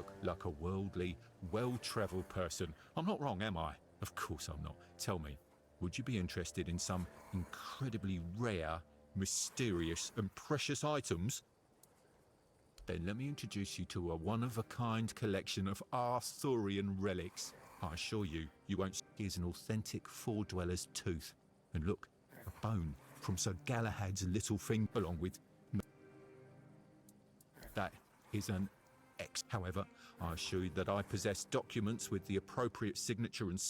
look like a worldly, well-travelled person. I'm not wrong, am I? Of course I'm not. Tell me, would you be interested in some incredibly rare, mysterious, and precious items? Then let me introduce you to a one-of-a-kind collection of Arthurian relics. I assure you, you won't see here's an authentic Four-Dweller's tooth. And look, a bone from Sir Galahad's little finger, along with... That is an X. However, I assure you that I possess documents with the appropriate signature and...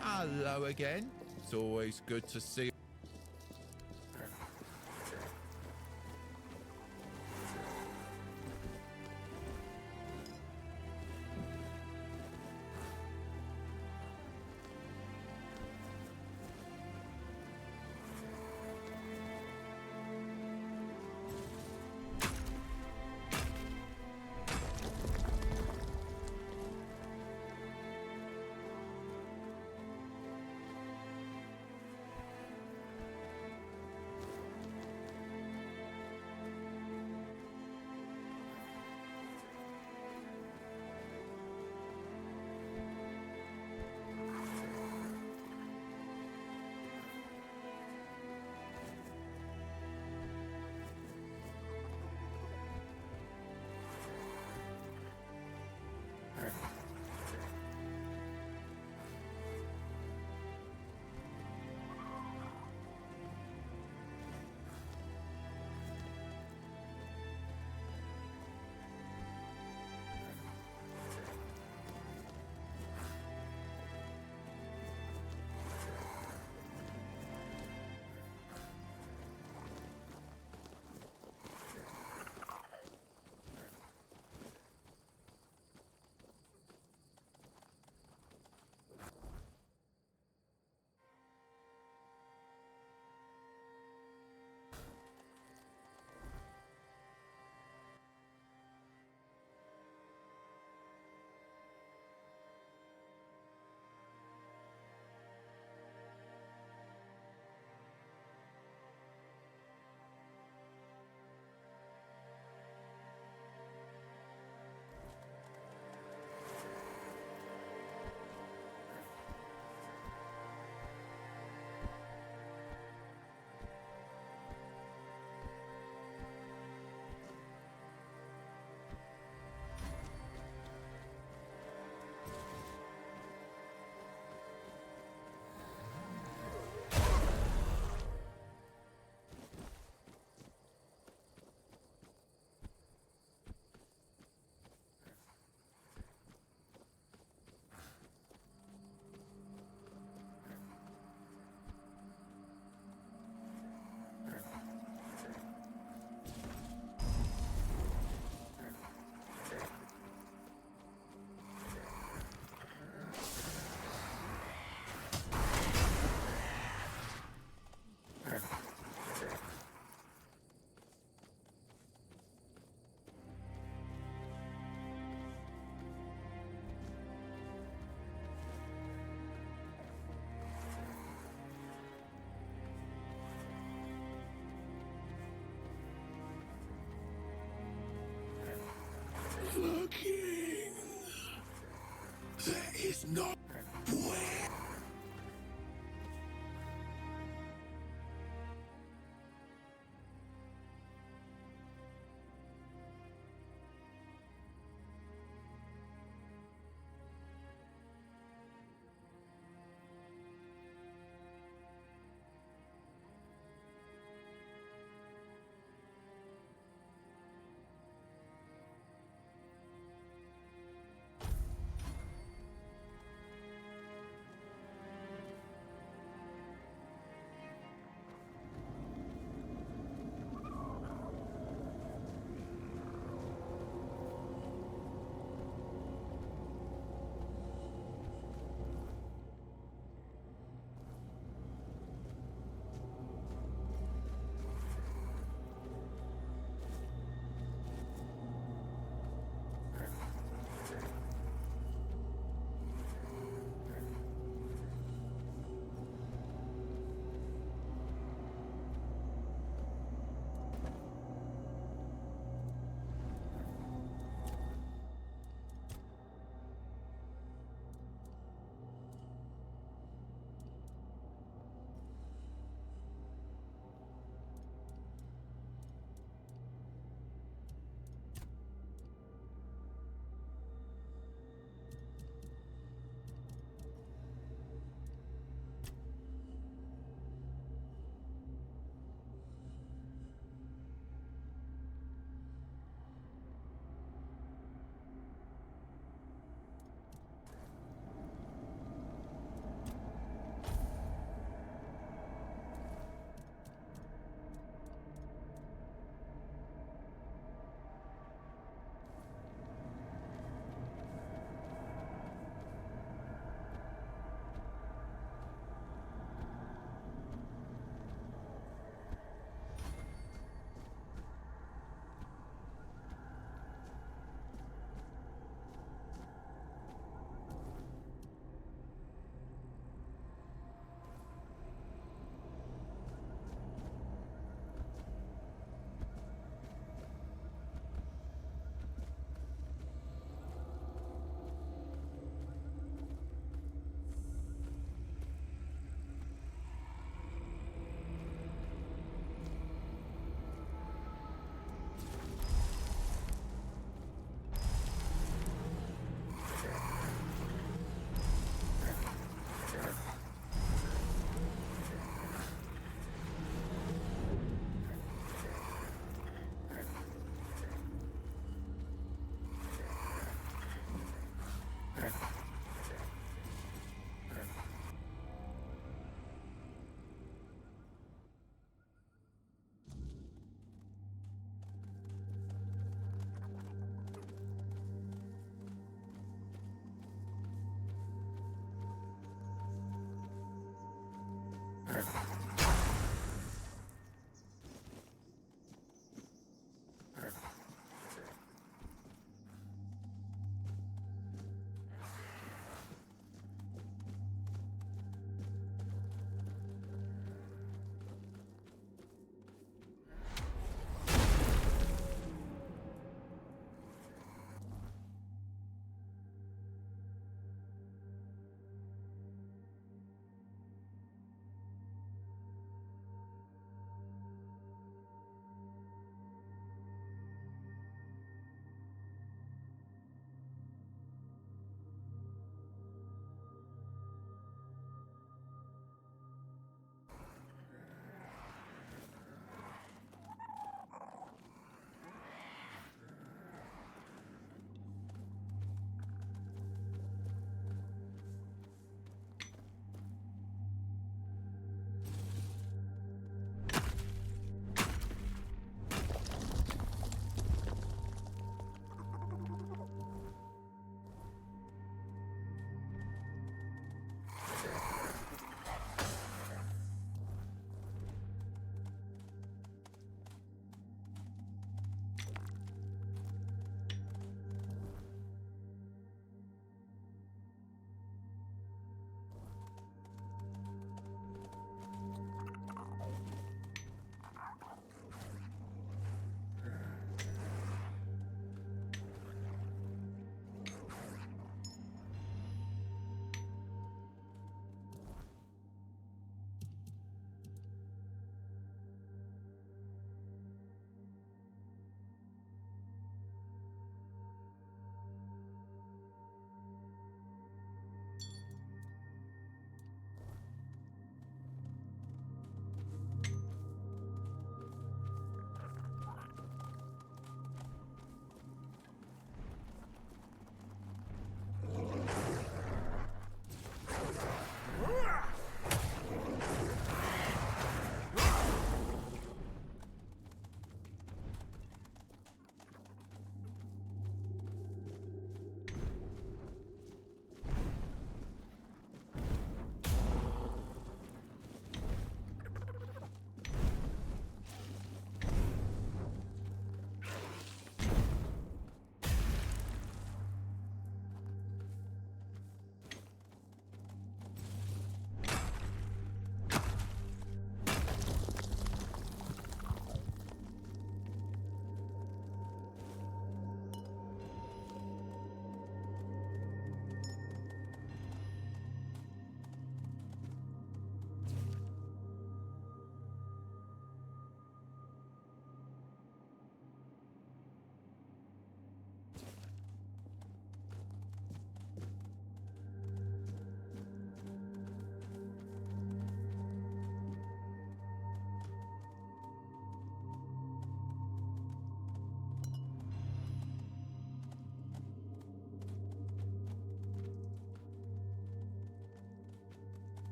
Hello again. It's always good to see. The king. There is not where.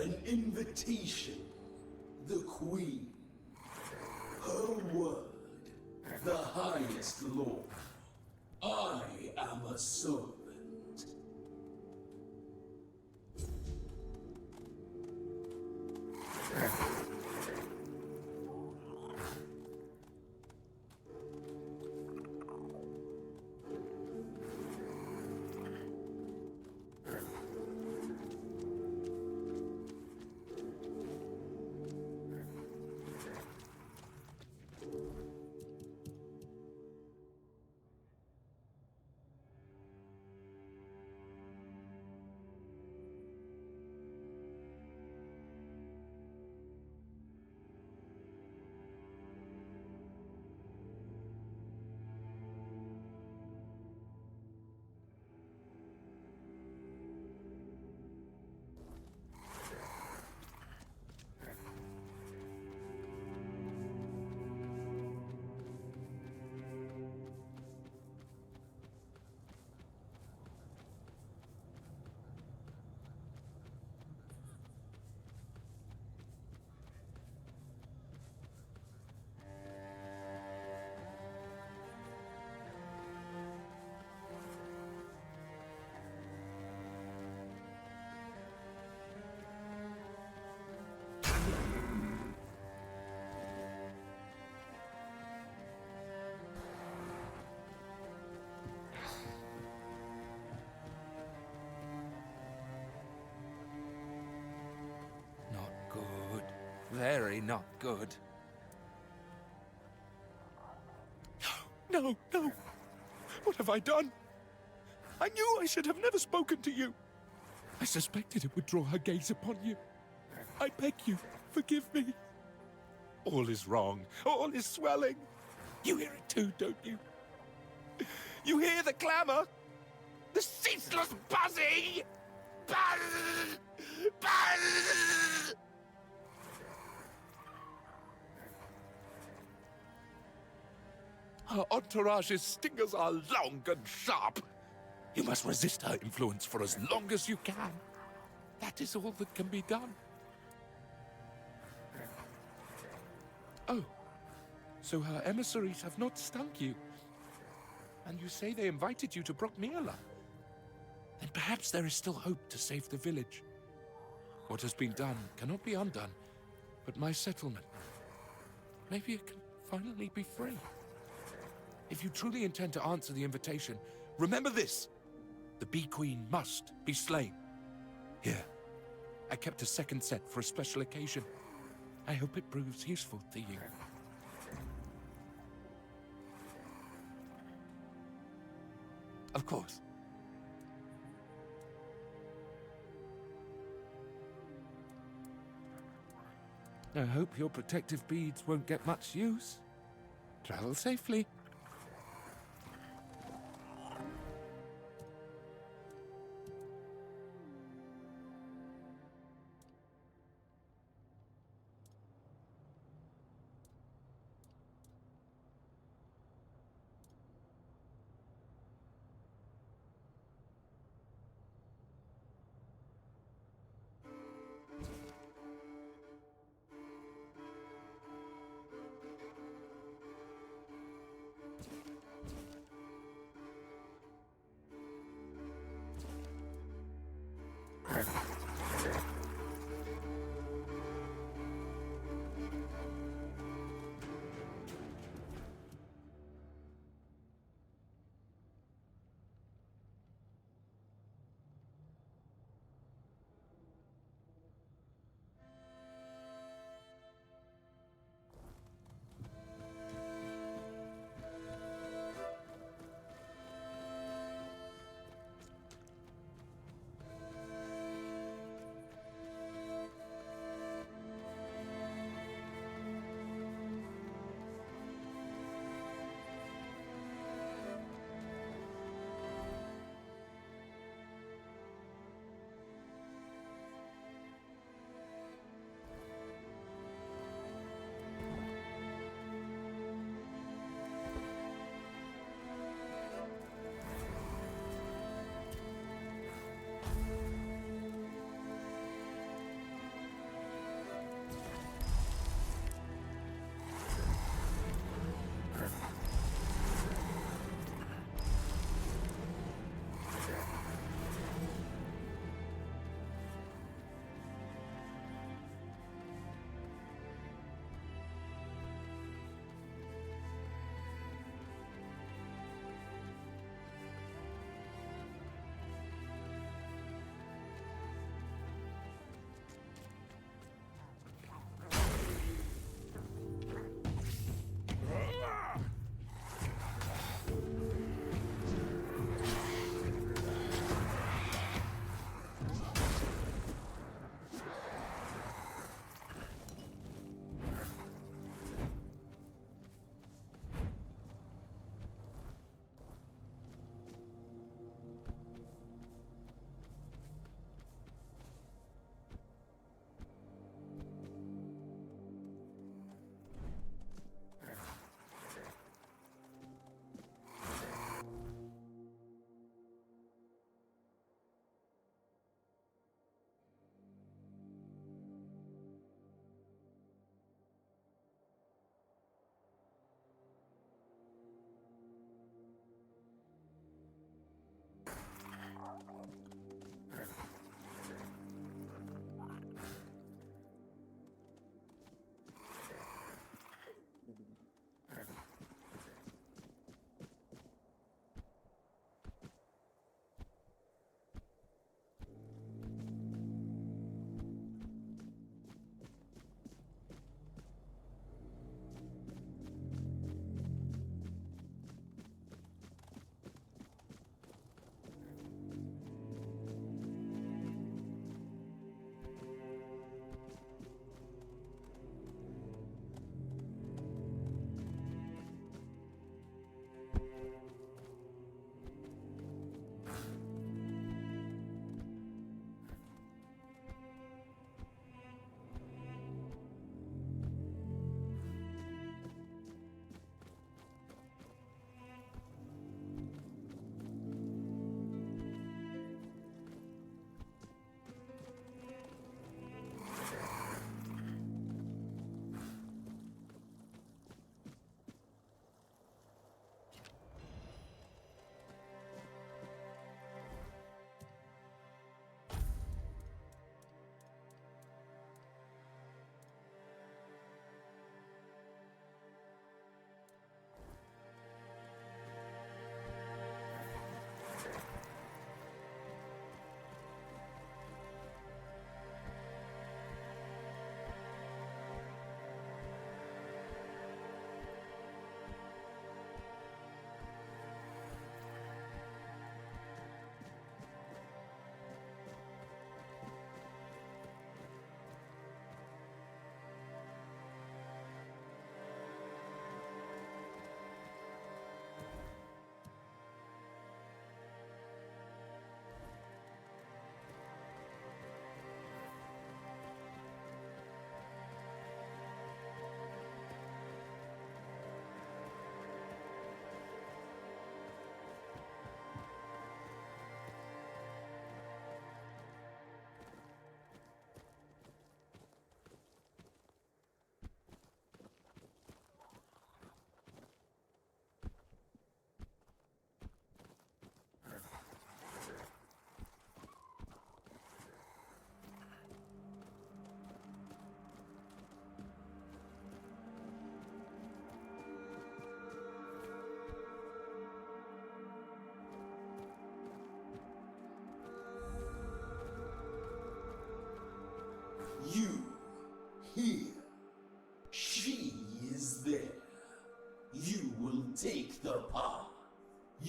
An invitation. The Queen. Her word. The highest law. I am a servant. Very not good. No, no. What have I done? I knew I should have never spoken to you. I suspected it would draw her gaze upon you. I beg you, forgive me. All is wrong. All is swelling. You hear it too, don't you? You hear the clamor? The ceaseless buzzing! Buzz! Buzz! Her entourage's stingers are long and sharp. You must resist her influence for as long as you can. That is all that can be done. Oh, so her emissaries have not stung you. And you say they invited you to Brockmere? Then perhaps there is still hope to save the village. What has been done cannot be undone, but my settlement, maybe it can finally be free. If you truly intend to answer the invitation, remember this. The Bee Queen must be slain. Here, I kept a second set for a special occasion. I hope it proves useful to you. Of course. I hope your protective beads won't get much use. Travel safely.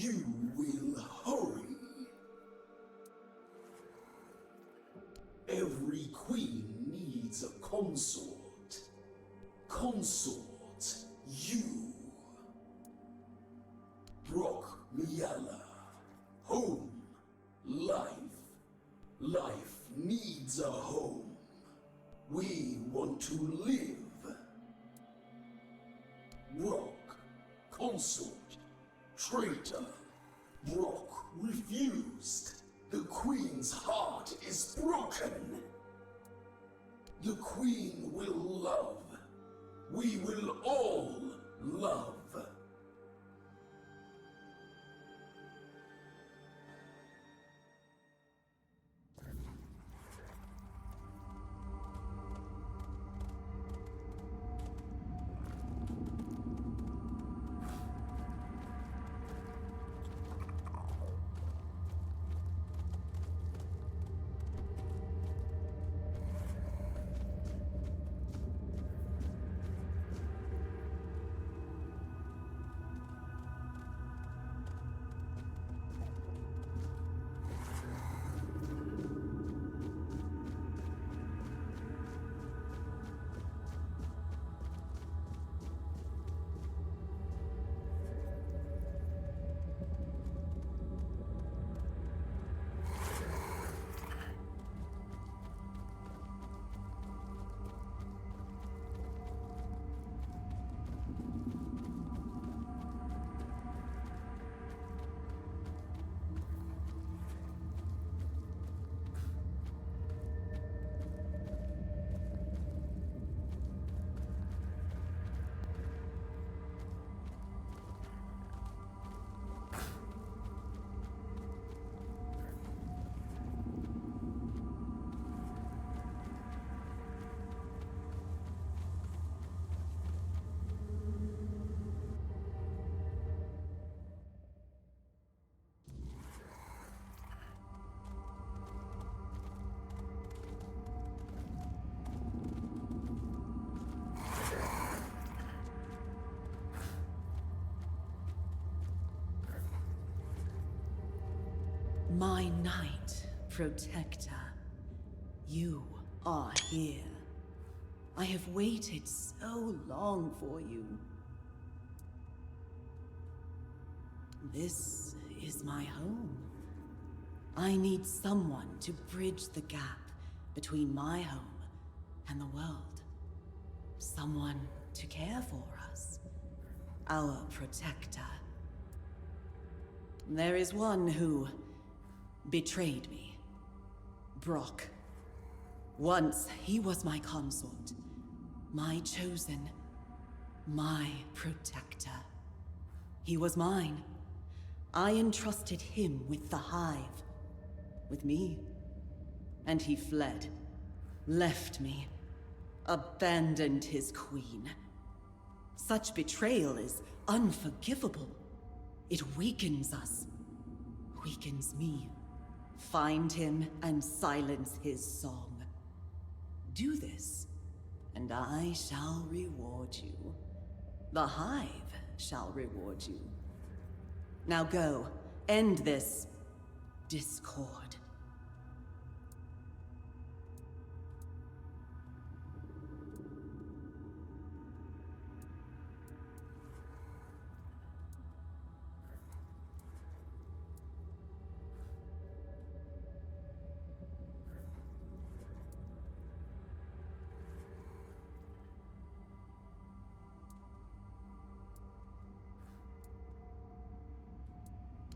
You will hurry. Every queen needs a consort. Consort, you. Brock Miala. Home. Life. Life needs a home. We want to live. Brock. Consort. Traitor. Brock refused. The Queen's heart is broken. The Queen will love. We will all love. My Knight Protector, you are here. I have waited so long for you. This is my home. I need someone to bridge the gap between my home and the world. Someone to care for us. Our protector. There is one who betrayed me. Brock. Once he was my consort, my chosen, my protector. He was mine. I entrusted him with the Hive, with me. And he fled, left me, abandoned his queen. Such betrayal is unforgivable. It weakens us, weakens me. Find him and silence his song. Do this, and I shall reward you. The Hive shall reward you. Now go, end this discord.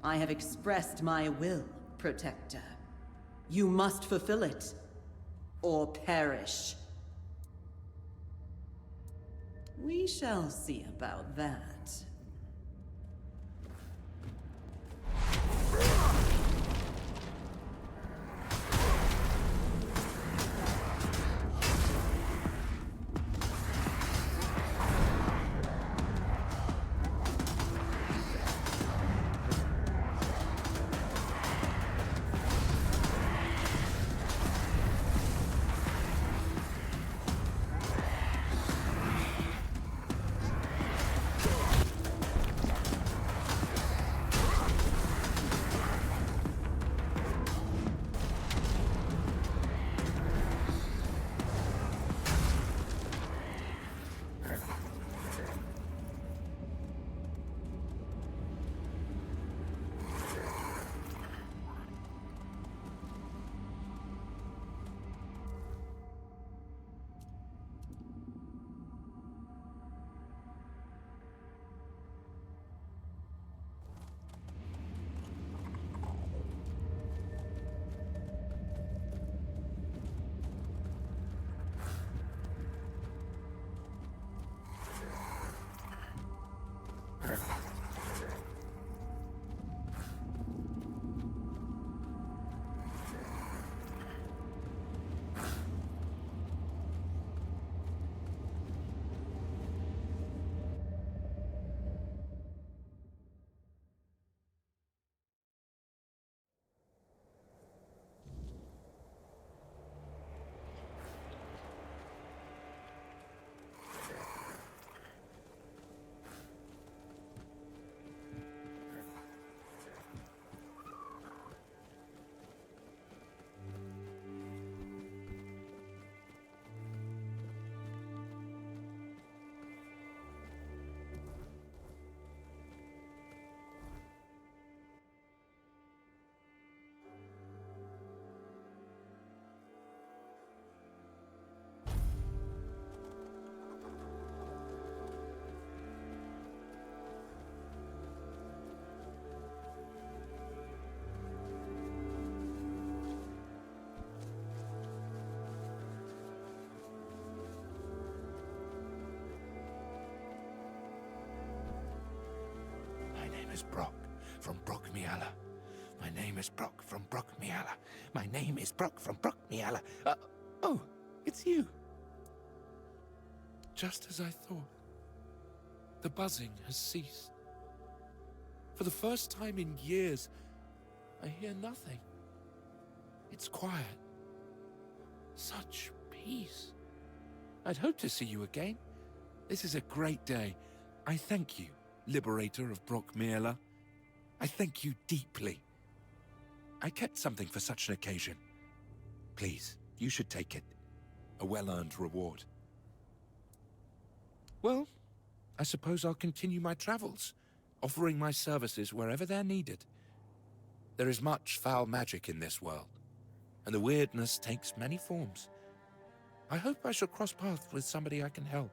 I have expressed my will, Protector. You must fulfill it, or perish. We shall see about that. is Brock from Brockmiala. My name is Brock from Brockmiala. My name is Brock from Brockmiala. Oh, it's you. Just as I thought. The buzzing has ceased. For the first time in years, I hear nothing. It's quiet. Such peace. I'd hoped to see you again. This is a great day. I thank you, Liberator of Brockmiala. I thank you deeply. I kept something for such an occasion. Please, you should take it. A well-earned reward. Well, I suppose I'll continue my travels, offering my services wherever they're needed. There is much foul magic in this world, and the weirdness takes many forms. I hope I shall cross paths with somebody I can help.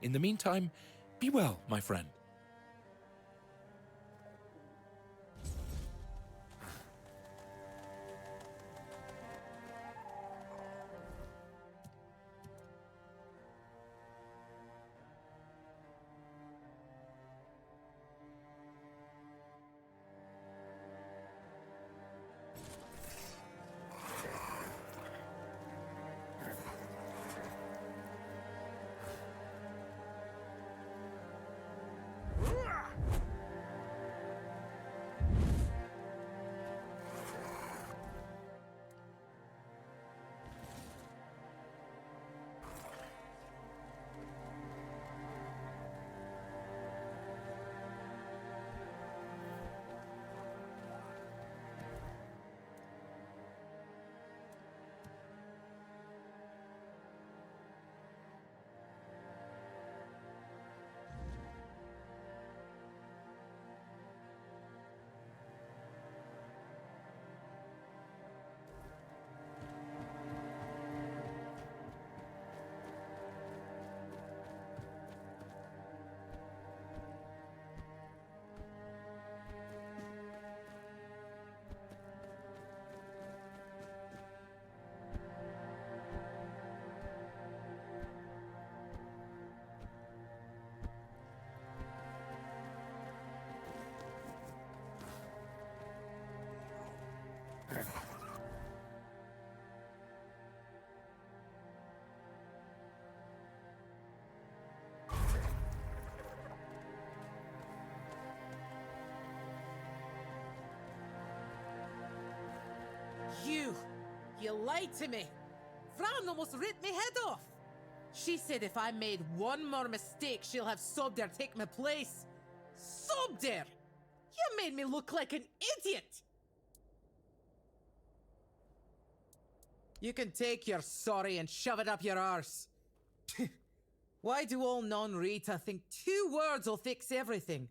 In the meantime, be well, my friend. You lied to me. Fran almost ripped me head off. She said if I made one more mistake, she'll have Sobder take my place. Sobder! You made me look like an idiot! You can take your sorry and shove it up your arse. Why do all non-Rita think 2 words will fix everything?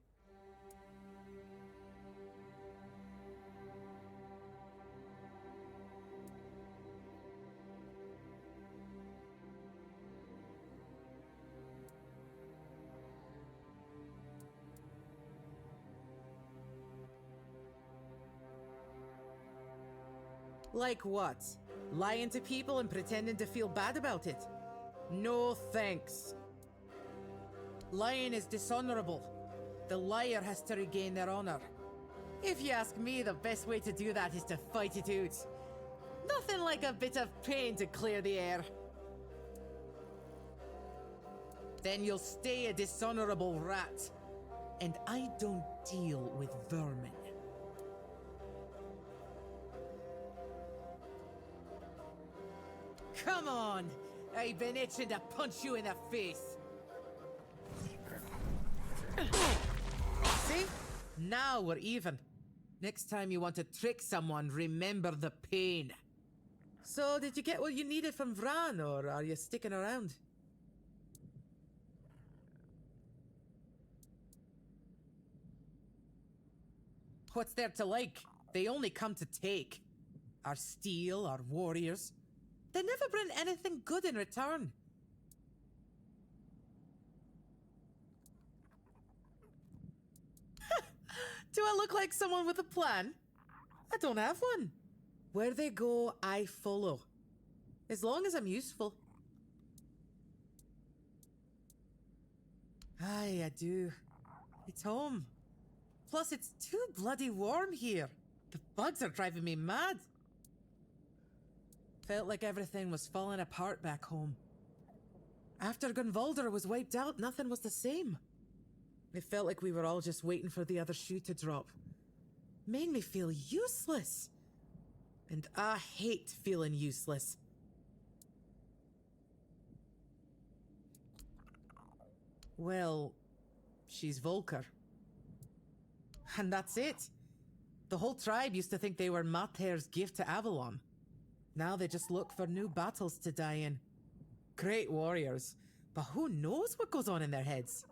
Like what? Lying to people and pretending to feel bad about it? No thanks. Lying is dishonorable. The liar has to regain their honor. If you ask me, the best way to do that is to fight it out. Nothing like a bit of pain to clear the air. Then you'll stay a dishonorable rat. And I don't deal with vermin. Come on! I've been itching to punch you in the face. See? Now we're even. Next time you want to trick someone, remember the pain. So, did you get what you needed from Vran, or are you sticking around? What's there to like? They only come to take. Our steel, our warriors. They never bring anything good in return. Do I look like someone with a plan? I don't have one. Where they go, I follow. As long as I'm useful. Aye, I do. It's home. Plus, it's too bloody warm here. The bugs are driving me mad. Felt like everything was falling apart back home. After Gunvalder was wiped out, nothing was the same. It felt like we were all just waiting for the other shoe to drop. Made me feel useless. And I hate feeling useless. Well, she's Volker. And that's it. The whole tribe used to think they were Mater's gift to Avalon. Now they just look for new battles to die in. Great warriors, but who knows what goes on in their heads?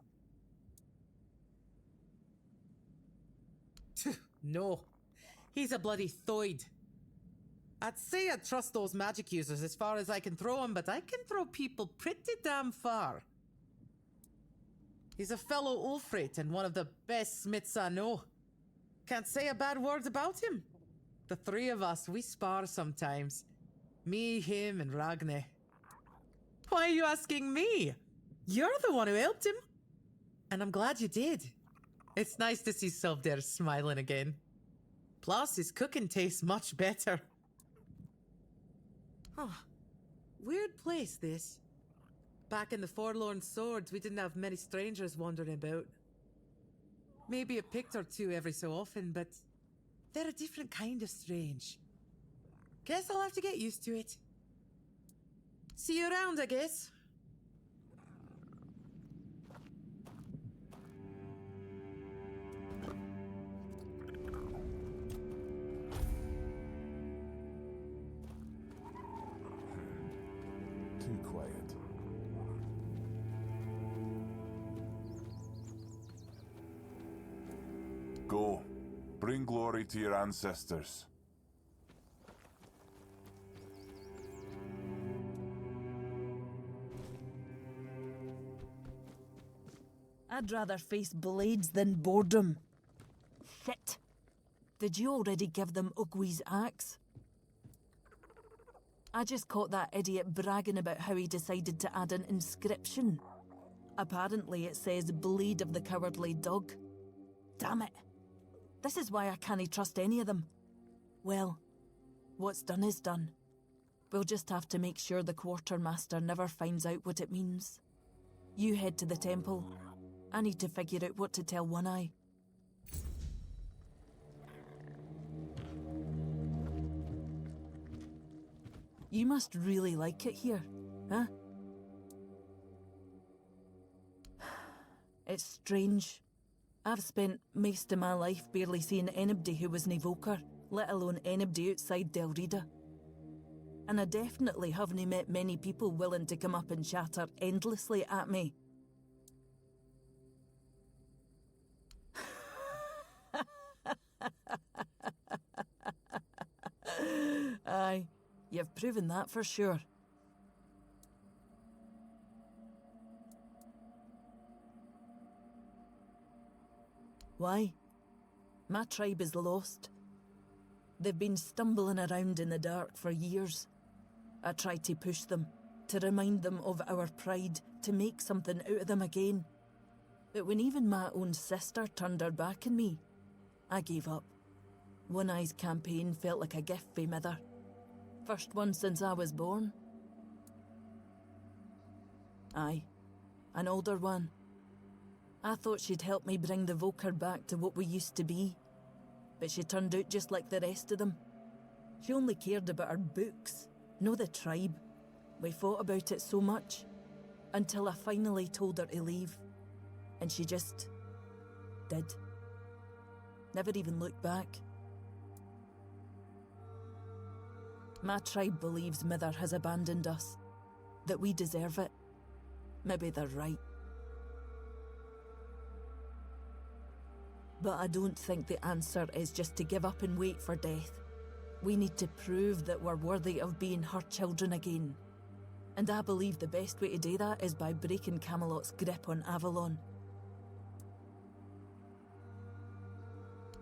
No, he's a bloody Thoid. I'd say I trust those magic users as far as I can throw them, but I can throw people pretty damn far. He's a fellow Ulfrit and one of the best smiths I know. Can't say a bad word about him. The three of us, we spar sometimes. Me, him, and Ragne. Why are you asking me? You're the one who helped him. And I'm glad you did. It's nice to see Sovdir smiling again. Plus, his cooking tastes much better. Huh. Weird place, this. Back in the Forlorn Swords, we didn't have many strangers wandering about. Maybe a pict or two every so often, but they're a different kind of strange. Guess I'll have to get used to it. See you around, I guess. Too quiet. Go. Bring glory to your ancestors. I'd rather face blades than boredom. Shit. Did you already give them Ugwi's axe? I just caught that idiot bragging about how he decided to add an inscription. Apparently it says Blade of the Cowardly Dog. Damn it. This is why I can't trust any of them. Well, what's done is done. We'll just have to make sure the quartermaster never finds out what it means. You head to the temple. I need to figure out what to tell One Eye. You must really like it here, huh? It's strange. I've spent most of my life barely seeing anybody who was an evoker, let alone anybody outside Del Rida. And I definitely haven't met many people willing to come up and chatter endlessly at me. Aye, you've proven that for sure. Why? My tribe is lost. They've been stumbling around in the dark for years. I tried to push them, to remind them of our pride, to make something out of them again. But when even my own sister turned her back on me, I gave up. One Eye's campaign felt like a gift for Mother. First one since I was born. Aye, an older one. I thought she'd help me bring the Volker back to what we used to be. But she turned out just like the rest of them. She only cared about her books, no the tribe. We fought about it so much, until I finally told her to leave. And she just did. Never even looked back. My tribe believes Mother has abandoned us, that we deserve it. Maybe they're right. But I don't think the answer is just to give up and wait for death. We need to prove that we're worthy of being her children again. And I believe the best way to do that is by breaking Camelot's grip on Avalon.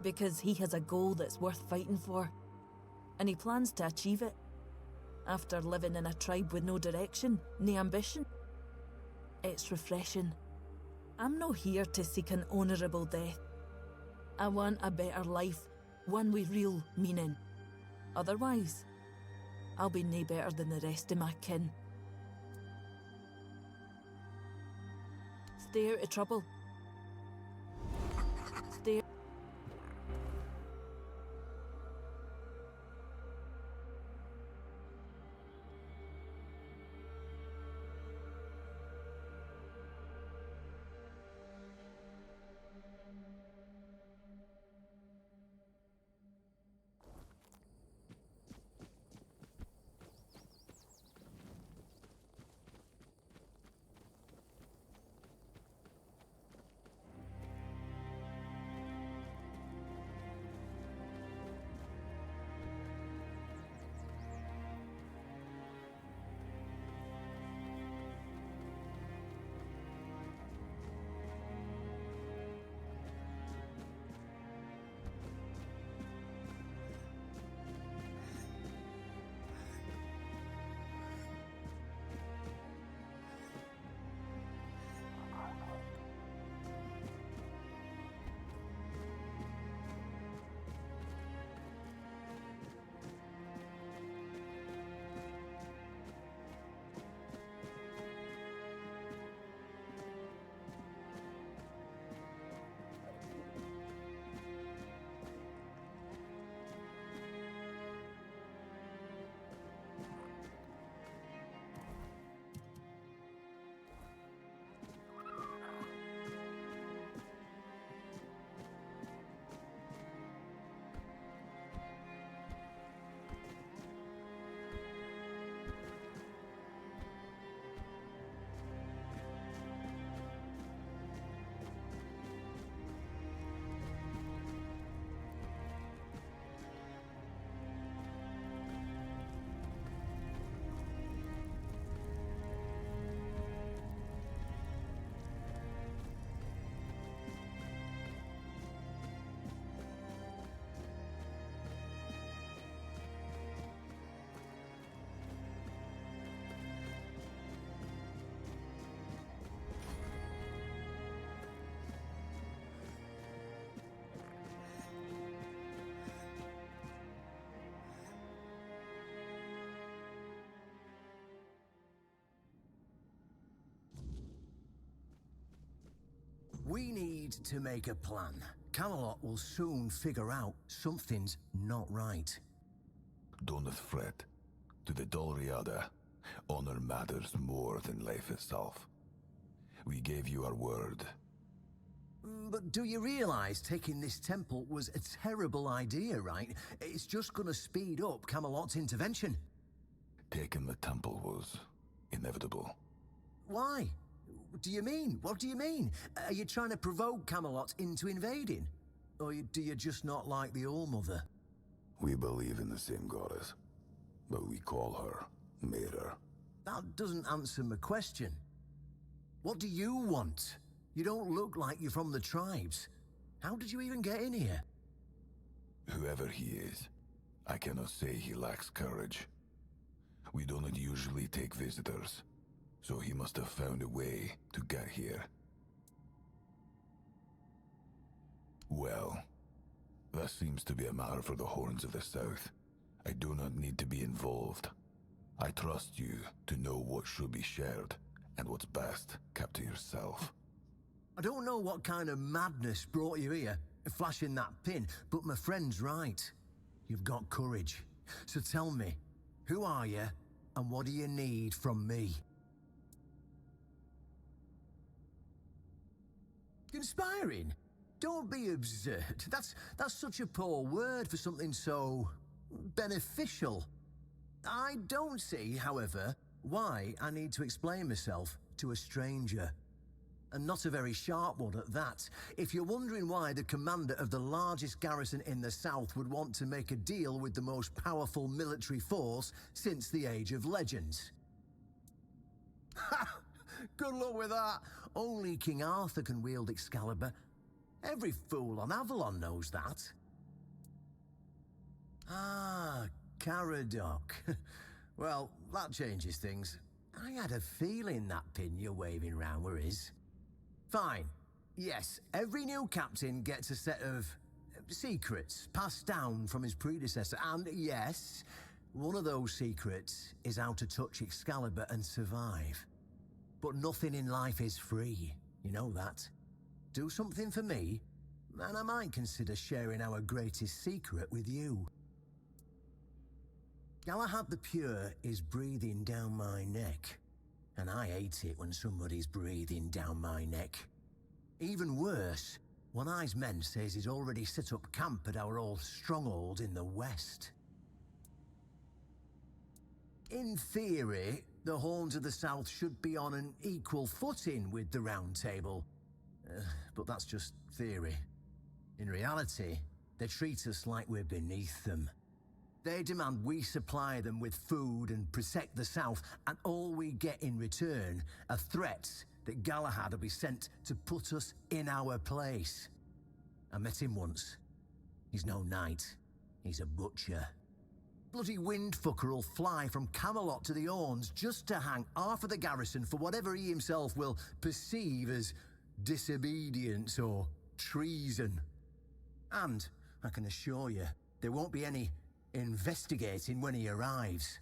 Because he has a goal that's worth fighting for. And he plans to achieve it. After living in a tribe with no direction, no ambition. It's refreshing. I'm not here to seek an honourable death. I want a better life, one with real meaning. Otherwise, I'll be nae better than the rest of my kin. Stay out of trouble. Stay. We need to make a plan. Camelot will soon figure out something's not right. Don't fret. To the Dolriada, honor matters more than life itself. We gave you our word. But do you realize taking this temple was a terrible idea, right? It's just gonna speed up Camelot's intervention. Taking the temple was inevitable. Why? Do you mean? What do you mean? Are you trying to provoke Camelot into invading? Or do you just not like the All-Mother? We believe in the same goddess, but we call her Mirror. That doesn't answer my question. What do you want? You don't look like you're from the tribes. How did you even get in here? Whoever he is, I cannot say he lacks courage. We do not usually take visitors, so he must have found a way to get here. Well, that seems to be a matter for the Horns of the South. I do not need to be involved. I trust you to know what should be shared, and what's best kept to yourself. I don't know what kind of madness brought you here, flashing that pin, but my friend's right. You've got courage. So tell me, who are you, and what do you need from me? Conspiring? Don't be absurd. That's such a poor word for something so beneficial. I don't see, however, why I need to explain myself to a stranger. And not a very sharp one at that. If you're wondering why the commander of the largest garrison in the south would want to make a deal with the most powerful military force since the Age of Legends. Ha! Good luck with that. Only King Arthur can wield Excalibur. Every fool on Avalon knows that. Ah, Caradoc. Well, that changes things. I had a feeling that pin you're waving around were his. Fine. Yes, every new captain gets a set of secrets passed down from his predecessor. And yes, one of those secrets is how to touch Excalibur and survive. But nothing in life is free, you know that. Do something for me, and I might consider sharing our greatest secret with you. Galahad the Pure is breathing down my neck, and I hate it when somebody's breathing down my neck. Even worse, One-Eye's men says he's already set up camp at our old stronghold in the west. In theory, the Horns of the South should be on an equal footing with the Round Table. But that's just theory. In reality, they treat us like we're beneath them. They demand we supply them with food and protect the South, and all we get in return are threats that Galahad will be sent to put us in our place. I met him once. He's no knight. He's a butcher. Bloody windfucker will fly from Camelot to the Orns just to hang half of the garrison for whatever he himself will perceive as disobedience or treason. And, I can assure you, there won't be any investigating when he arrives.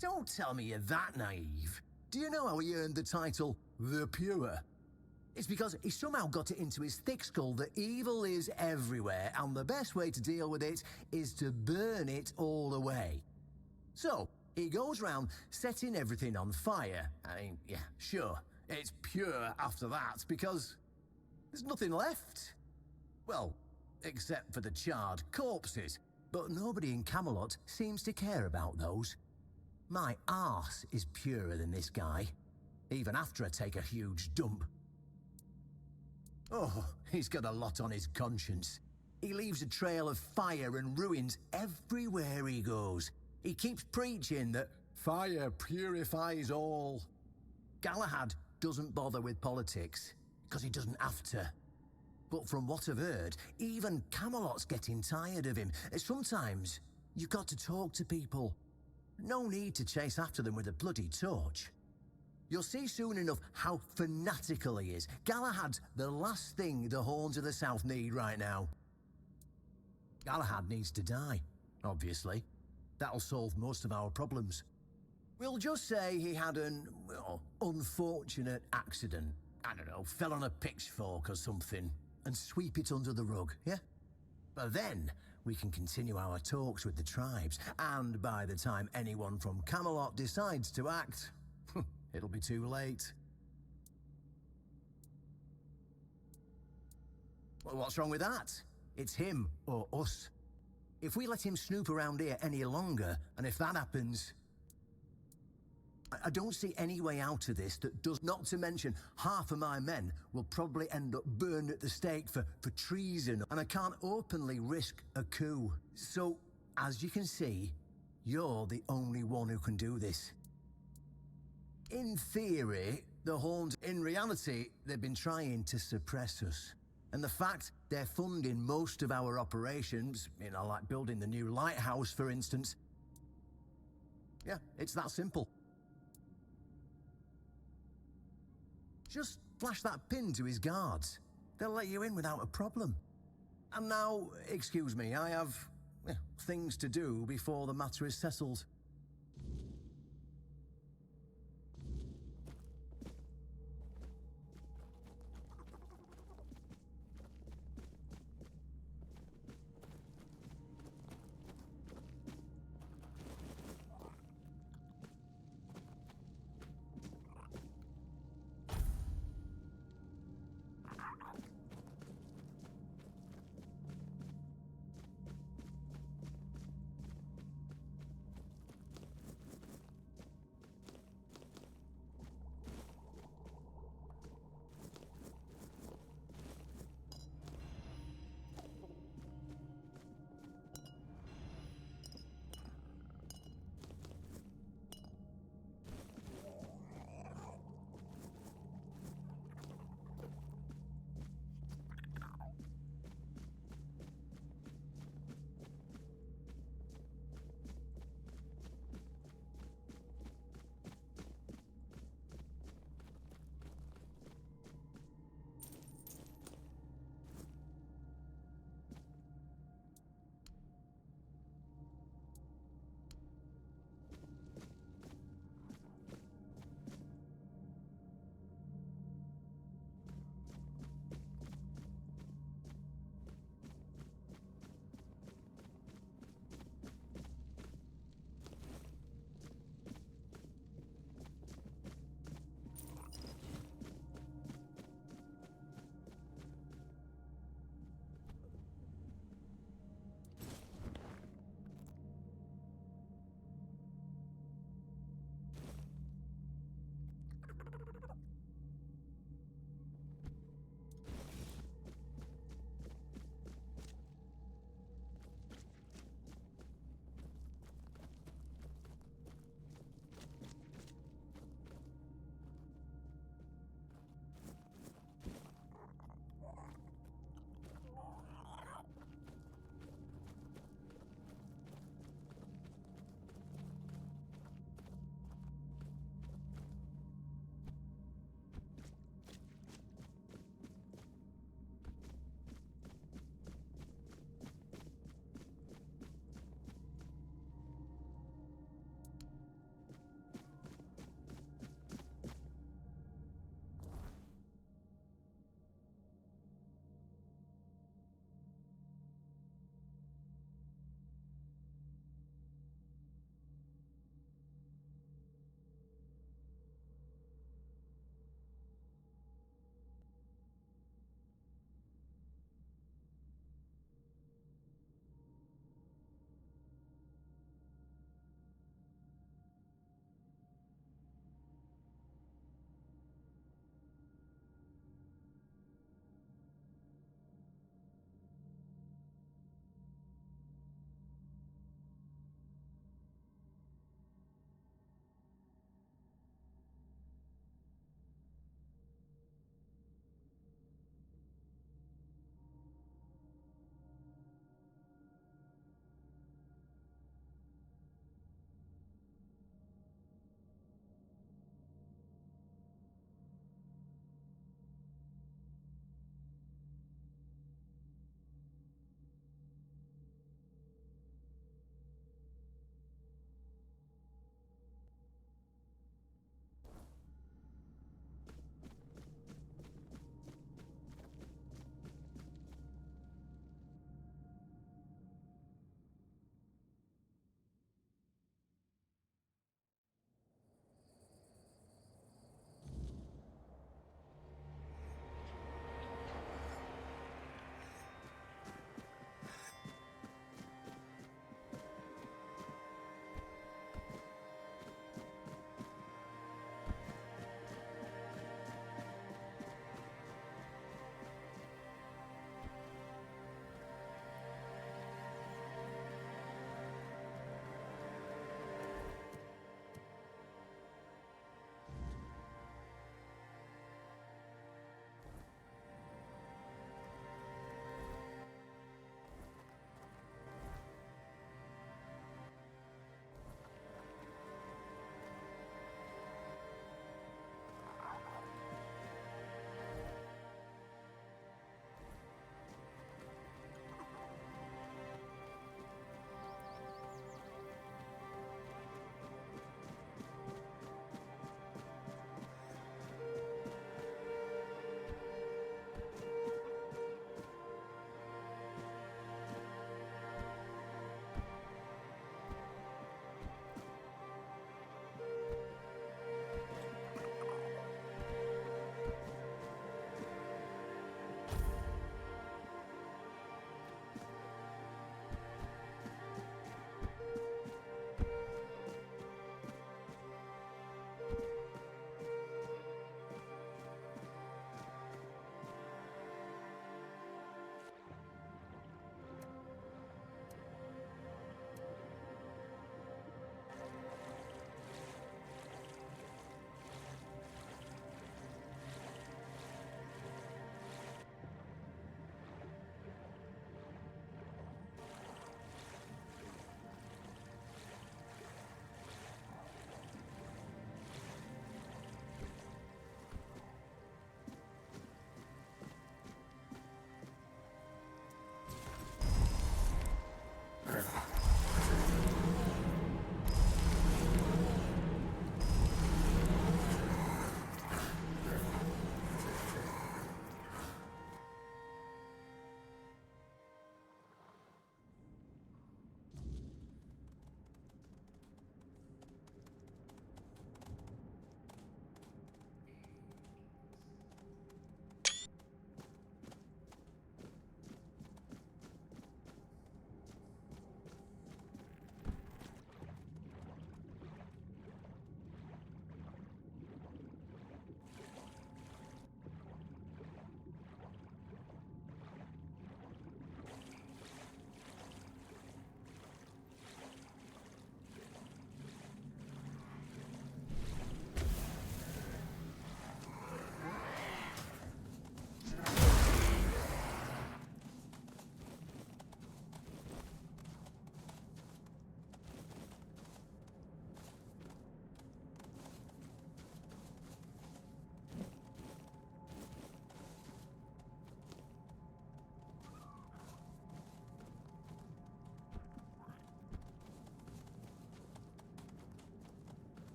Don't tell me you're that naive. Do you know how he earned the title The Pure? It's because he somehow got it into his thick skull that evil is everywhere, and the best way to deal with it is to burn it all away. So, he goes round setting everything on fire. I mean, yeah, sure, it's pure after that, because there's nothing left. Well, except for the charred corpses. But nobody in Camelot seems to care about those. My arse is purer than this guy, even after I take a huge dump. Oh, he's got a lot on his conscience. He leaves a trail of fire and ruins everywhere he goes. He keeps preaching that fire purifies all. Galahad doesn't bother with politics, because he doesn't have to. But from what I've heard, even Camelot's getting tired of him. Sometimes, you've got to talk to people. No need to chase after them with a bloody torch. You'll see soon enough how fanatical he is. Galahad's the last thing the Horns of the South need right now. Galahad needs to die, obviously. That'll solve most of our problems. We'll just say he had an, well, unfortunate accident. I don't know, fell on a pitchfork or something, and sweep it under the rug, yeah? But then, we can continue our talks with the tribes, and by the time anyone from Camelot decides to act, it'll be too late. Well, what's wrong with that? It's him or us. If we let him snoop around here any longer, and if that happens, I don't see any way out of this that does not to mention half of my men will probably end up burned at the stake for treason, and I can't openly risk a coup. So, as you can see, you're the only one who can do this. In theory, the Horns, in reality, they've been trying to suppress us. And the fact they're funding most of our operations, you know, like building the new lighthouse, for instance. Yeah, it's that simple. Just flash that pin to his guards. They'll let you in without a problem. And now, excuse me, I have things to do before the matter is settled.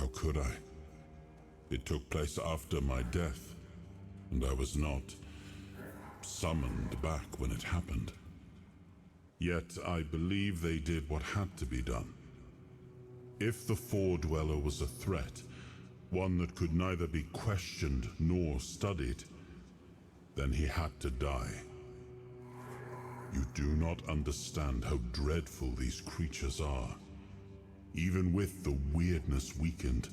How could I? It took place after my death, and I was not summoned back when it happened. Yet I believe they did what had to be done. If the Four-Dweller was a threat, one that could neither be questioned nor studied, then he had to die. You do not understand how dreadful these creatures are. Even with the weirdness weakened,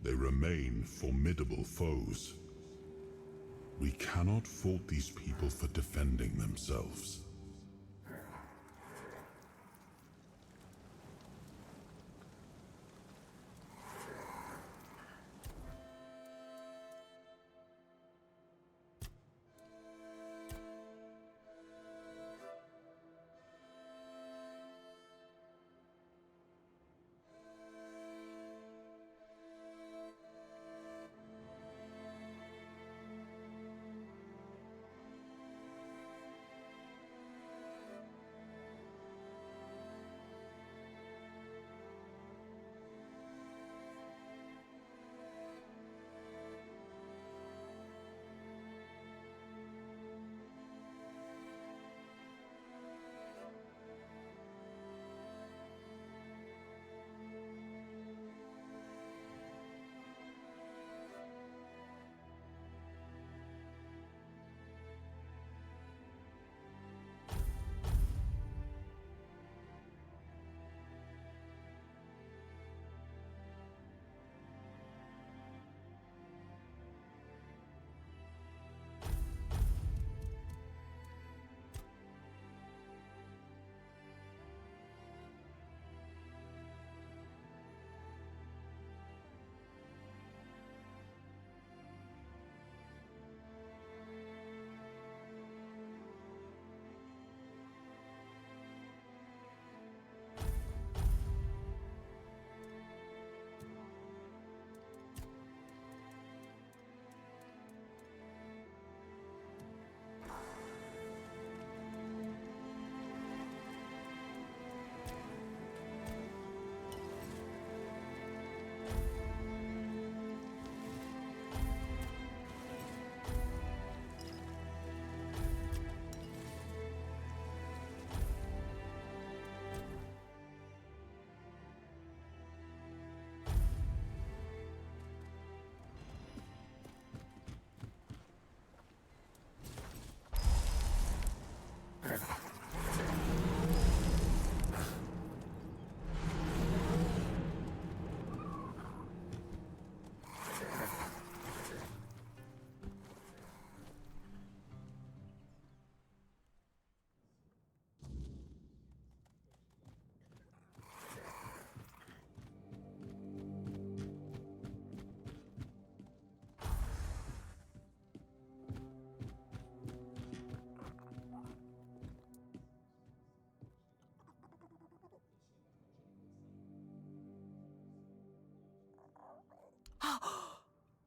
they remain formidable foes. We cannot fault these people for defending themselves.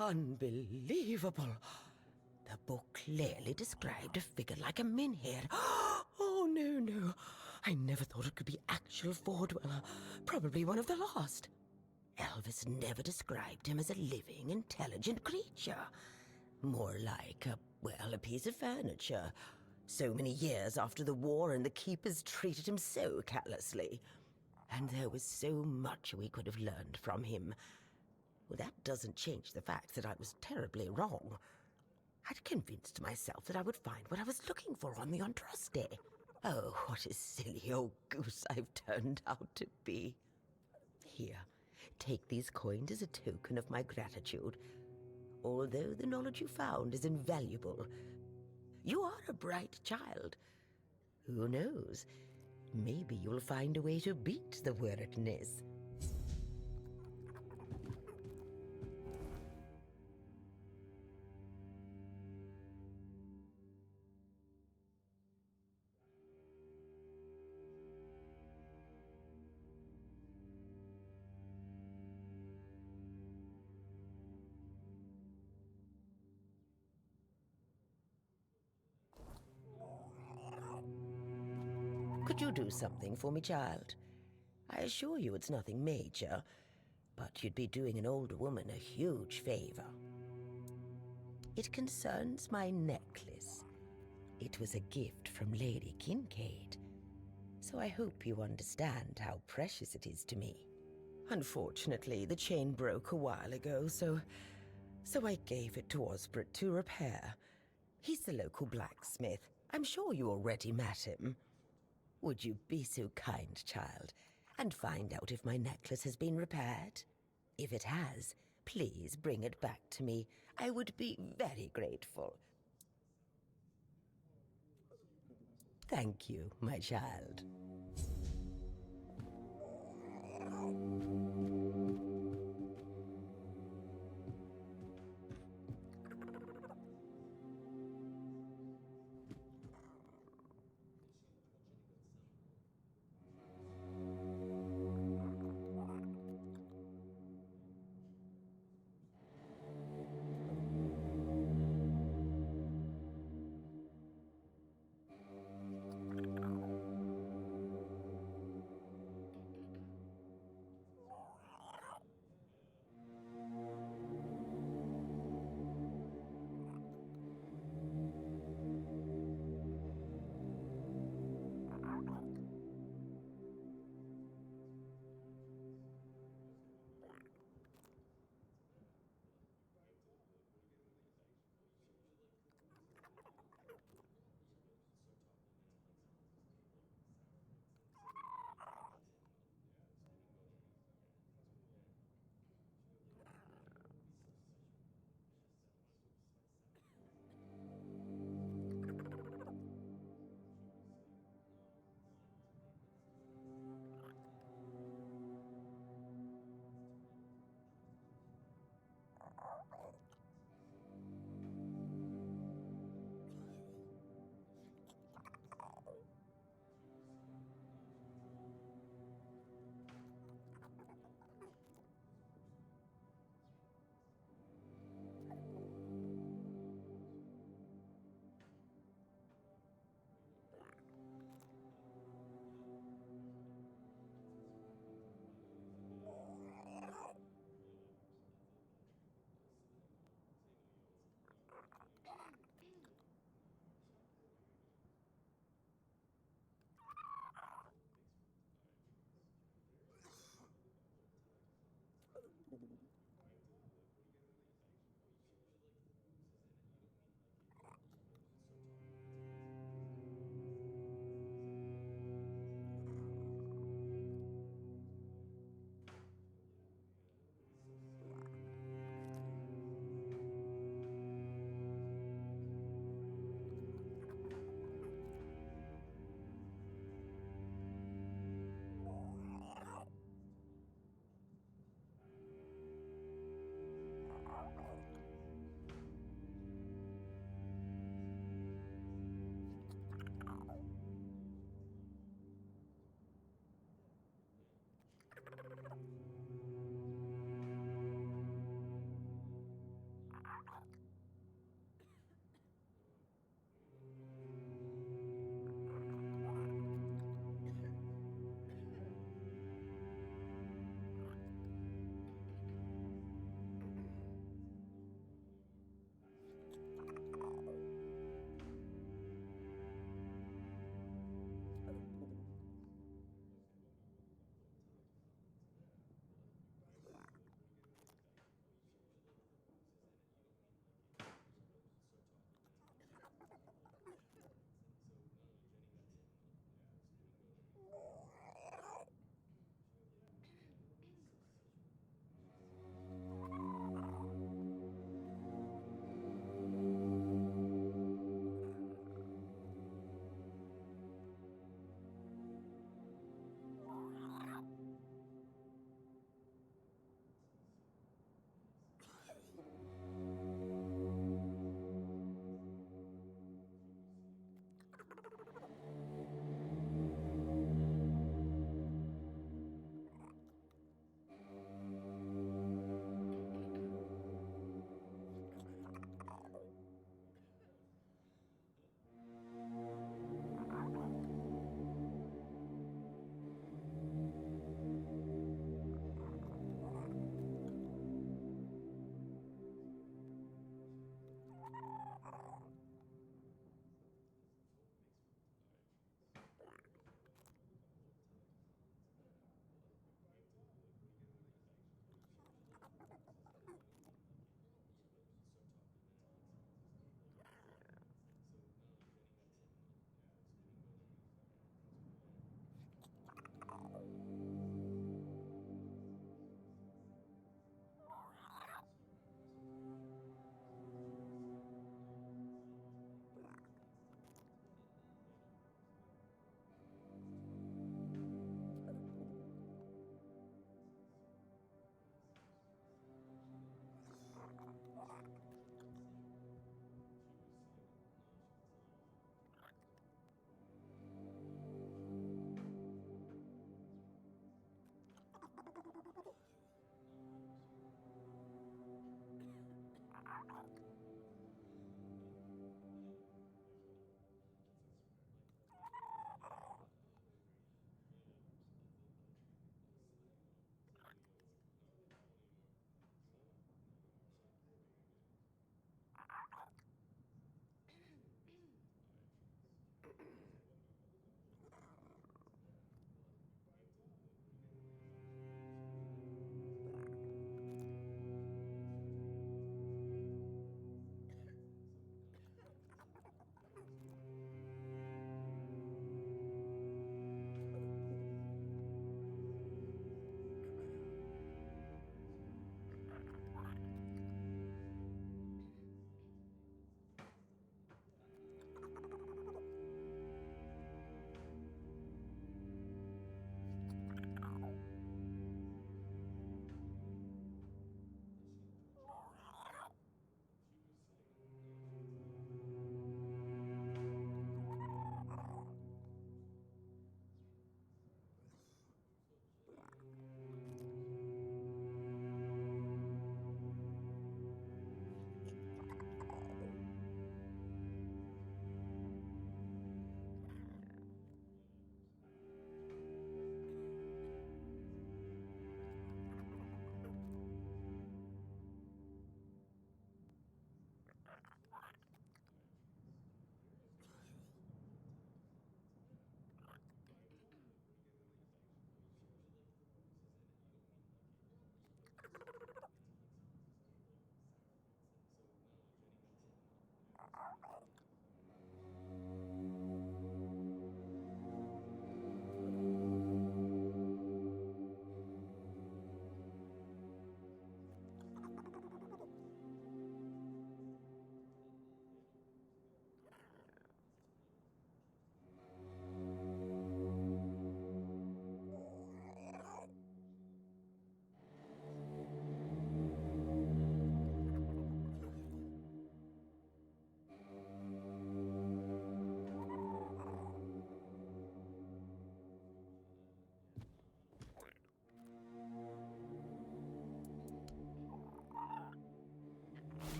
Unbelievable. The book clearly described a figure like a menhir. Oh, no. I never thought it could be actual Fordweller. Probably one of the lost. Elvis never described him as a living, intelligent creature. More like a piece of furniture. So many years after the war, and the keepers treated him so callously. And there was so much we could have learned from him. Well, that doesn't change the fact that I was terribly wrong. I'd convinced myself that I would find what I was looking for on the Andraste. Oh, what a silly old goose I've turned out to be. Here, take these coins as a token of my gratitude. Although the knowledge you found is invaluable, you are a bright child. Who knows? Maybe you'll find a way to beat the weirdness. Could you do something for me, child? I assure you it's nothing major, but you'd be doing an older woman a huge favor. It concerns my necklace. It was a gift from Lady Kincaid, so I hope you understand how precious it is to me. Unfortunately, the chain broke a while ago, so I gave it to Osbert to repair. He's the local blacksmith. I'm sure you already met him. Would you be so kind, child, and find out if my necklace has been repaired? If it has, please bring it back to me. I would be very grateful. Thank you, my child.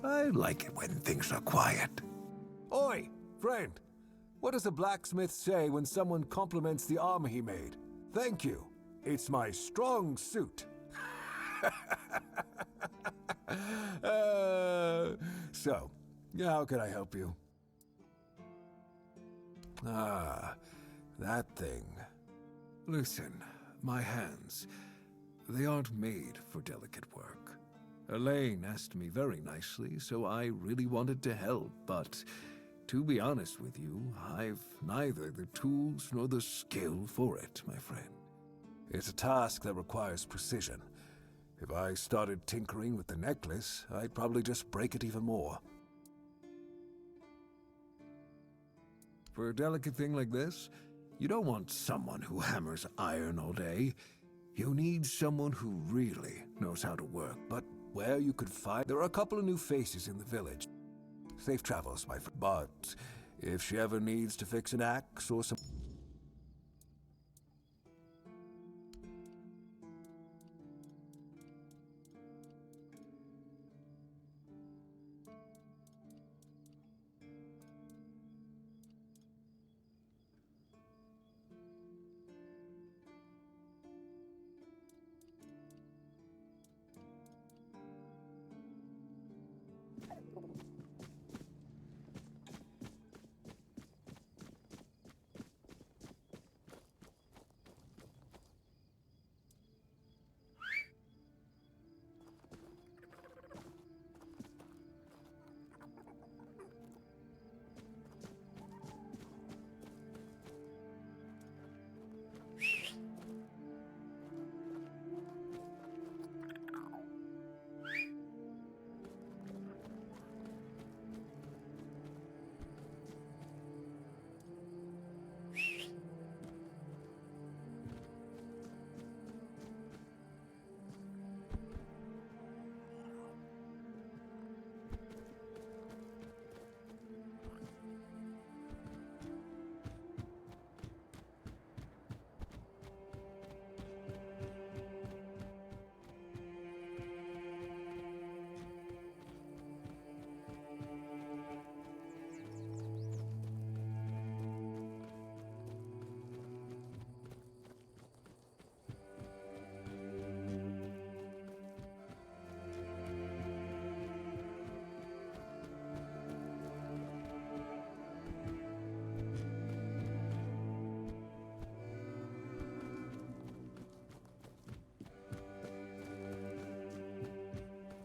I like it when things are quiet. Oi, friend. What does a blacksmith say when someone compliments the armor he made? Thank you. It's my strong suit. So, how can I help you? Ah, that thing. Listen, my hands, they aren't made for delicate work. Elaine asked me very nicely, so I really wanted to help, but to be honest with you, I've neither the tools nor the skill for it, my friend. It's a task that requires precision. If I started tinkering with the necklace, I'd probably just break it even more. For a delicate thing like this, you don't want someone who hammers iron all day. You need someone who really knows how to work, but where you could find... There are a couple of new faces in the village. Safe travels, my friend. But if she ever needs to fix an axe or some...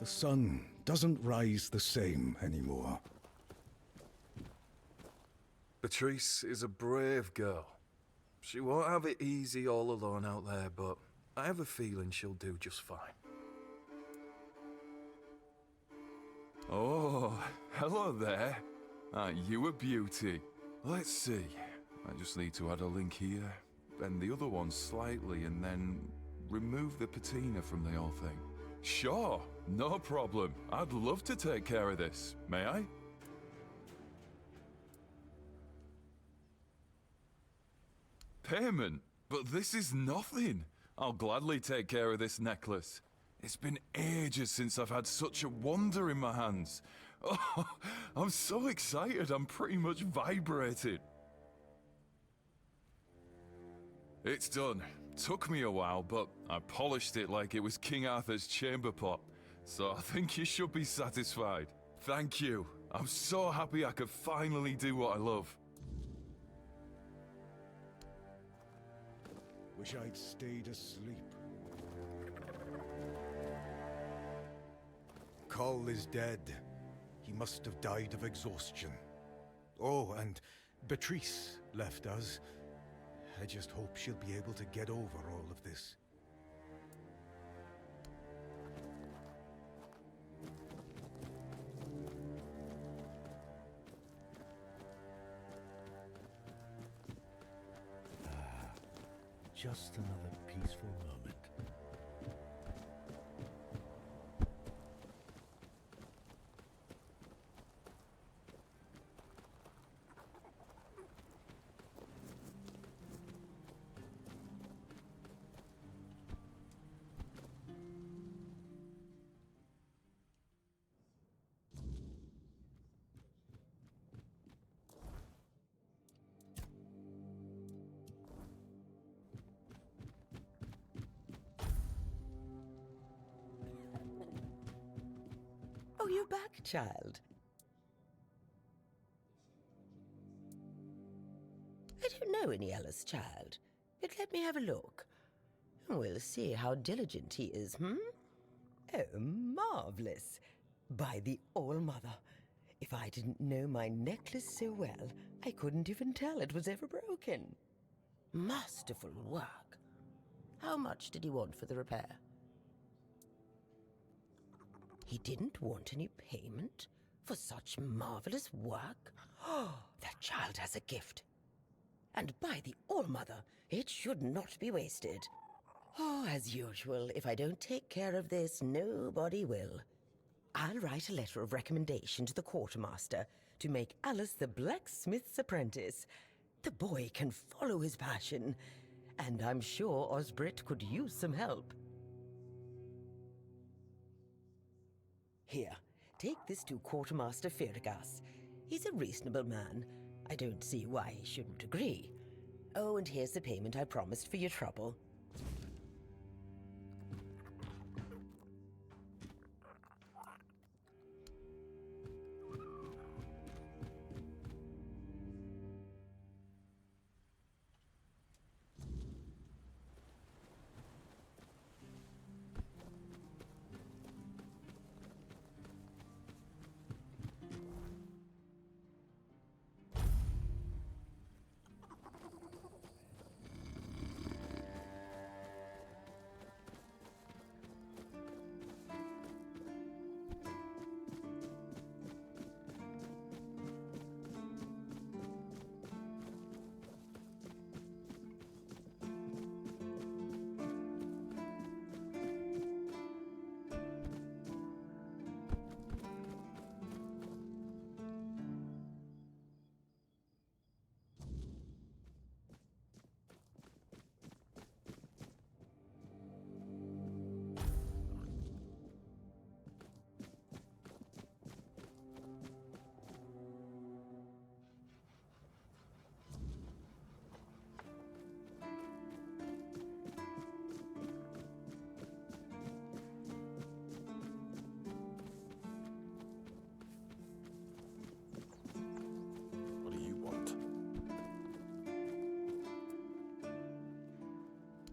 The sun doesn't rise the same anymore. Patrice is a brave girl. She won't have it easy all alone out there, but I have a feeling she'll do just fine. Oh, hello there. Aren't you a beauty? Let's see. I just need to add a link here, bend the other one slightly, and then remove the patina from the whole thing. Sure, no problem. I'd love to take care of this. May I? Payment? But this is nothing. I'll gladly take care of this necklace. It's been ages since I've had such a wonder in my hands. Oh, I'm so excited, I'm pretty much vibrating. It's done. Took me a while, but I polished it like it was King Arthur's chamber pot. So I think you should be satisfied. Thank you. I'm so happy I could finally do what I love. Wish I'd stayed asleep. Cull is dead. He must have died of exhaustion. Oh, and Beatrice left us. I just hope she'll be able to get over all of this. Just another peaceful moment. you back, child. I don't know any Ellis, child, but let me have a look. We'll see how diligent he is, Oh, marvelous. By the All-Mother, if I didn't know my necklace so well, I couldn't even tell it was ever broken. Masterful work. How much did he want for the repair? He didn't want any payment for such marvelous work? Oh, that child has a gift. And by the All-Mother, it should not be wasted. Oh, as usual, if I don't take care of this, nobody will. I'll write a letter of recommendation to the quartermaster to make Alice the blacksmith's apprentice. The boy can follow his passion, and I'm sure Osbrit could use some help. Here, take this to Quartermaster Ferragas. He's a reasonable man. I don't see why he shouldn't agree. Oh, and here's the payment I promised for your trouble.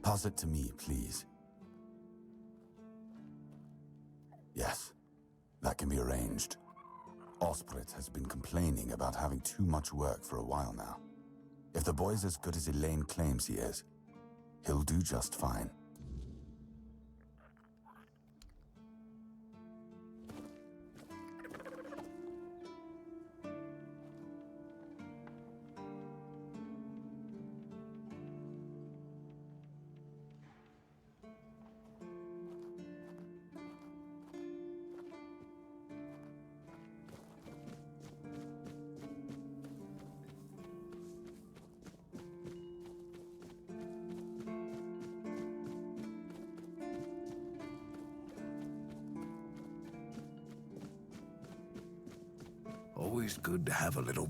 Pass it to me, please. Yes, that can be arranged. Osbrit has been complaining about having too much work for a while now. If the boy's as good as Elaine claims he is, he'll do just fine. Always good to have a little...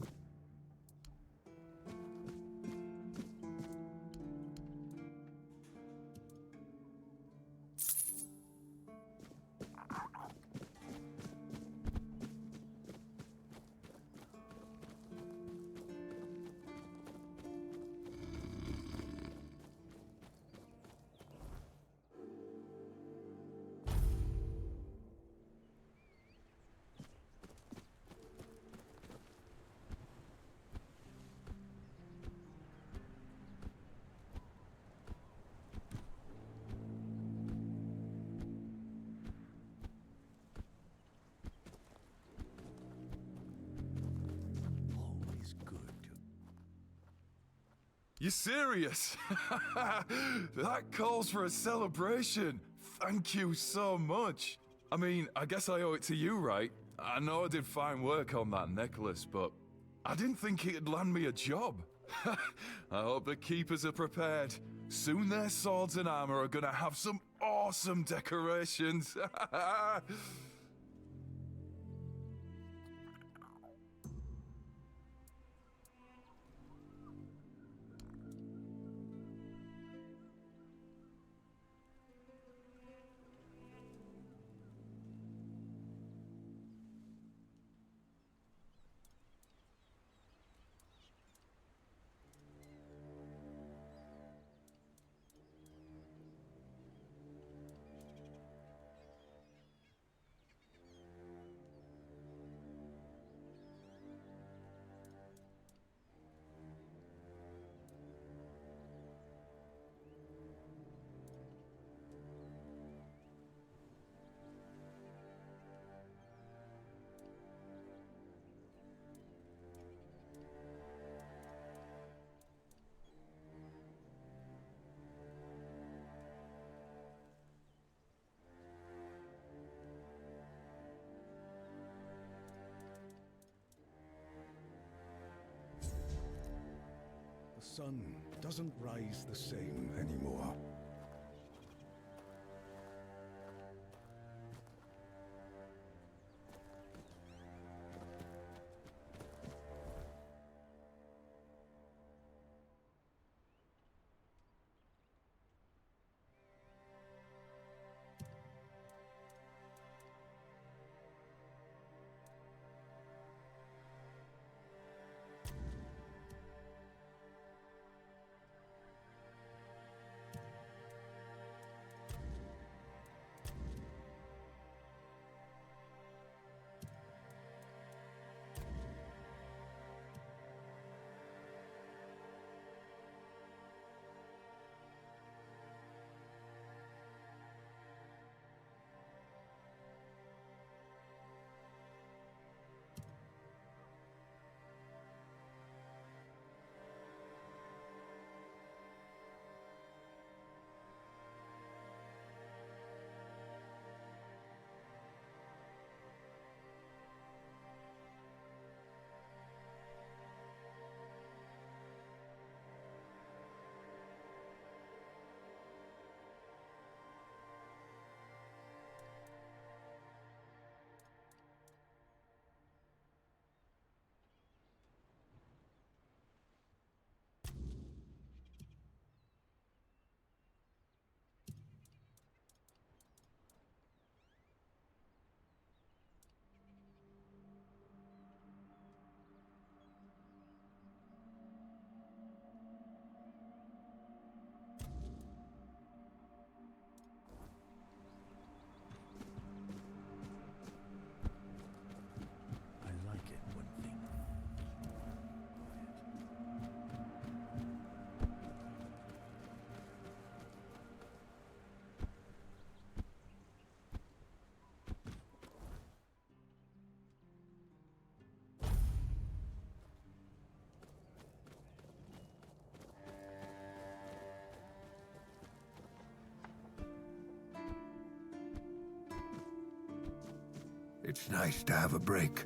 You serious? That calls for a celebration. Thank you so much. I mean, I guess I owe it to you, right? I know I did fine work on that necklace, but I didn't think it'd land me a job. I hope the keepers are prepared. Soon their swords and armor are gonna have some awesome decorations. sun doesn't rise the same anymore. It's nice to have a break.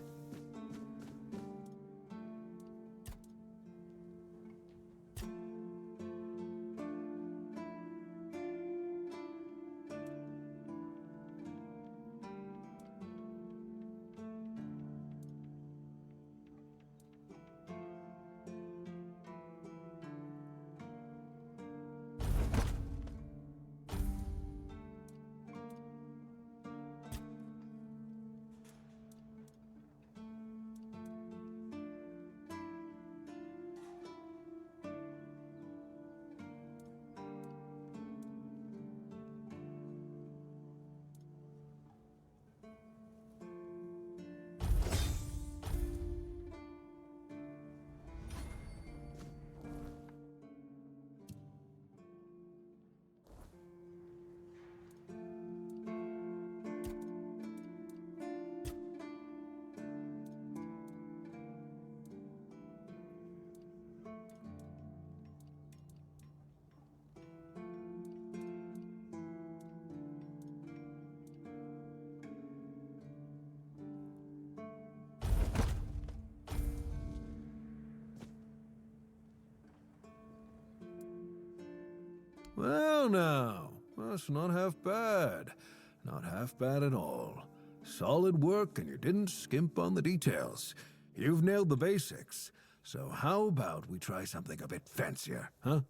Well now, that's not half bad. Not half bad at all. Solid work and you didn't skimp on the details. You've nailed the basics. So how about we try something a bit fancier, huh?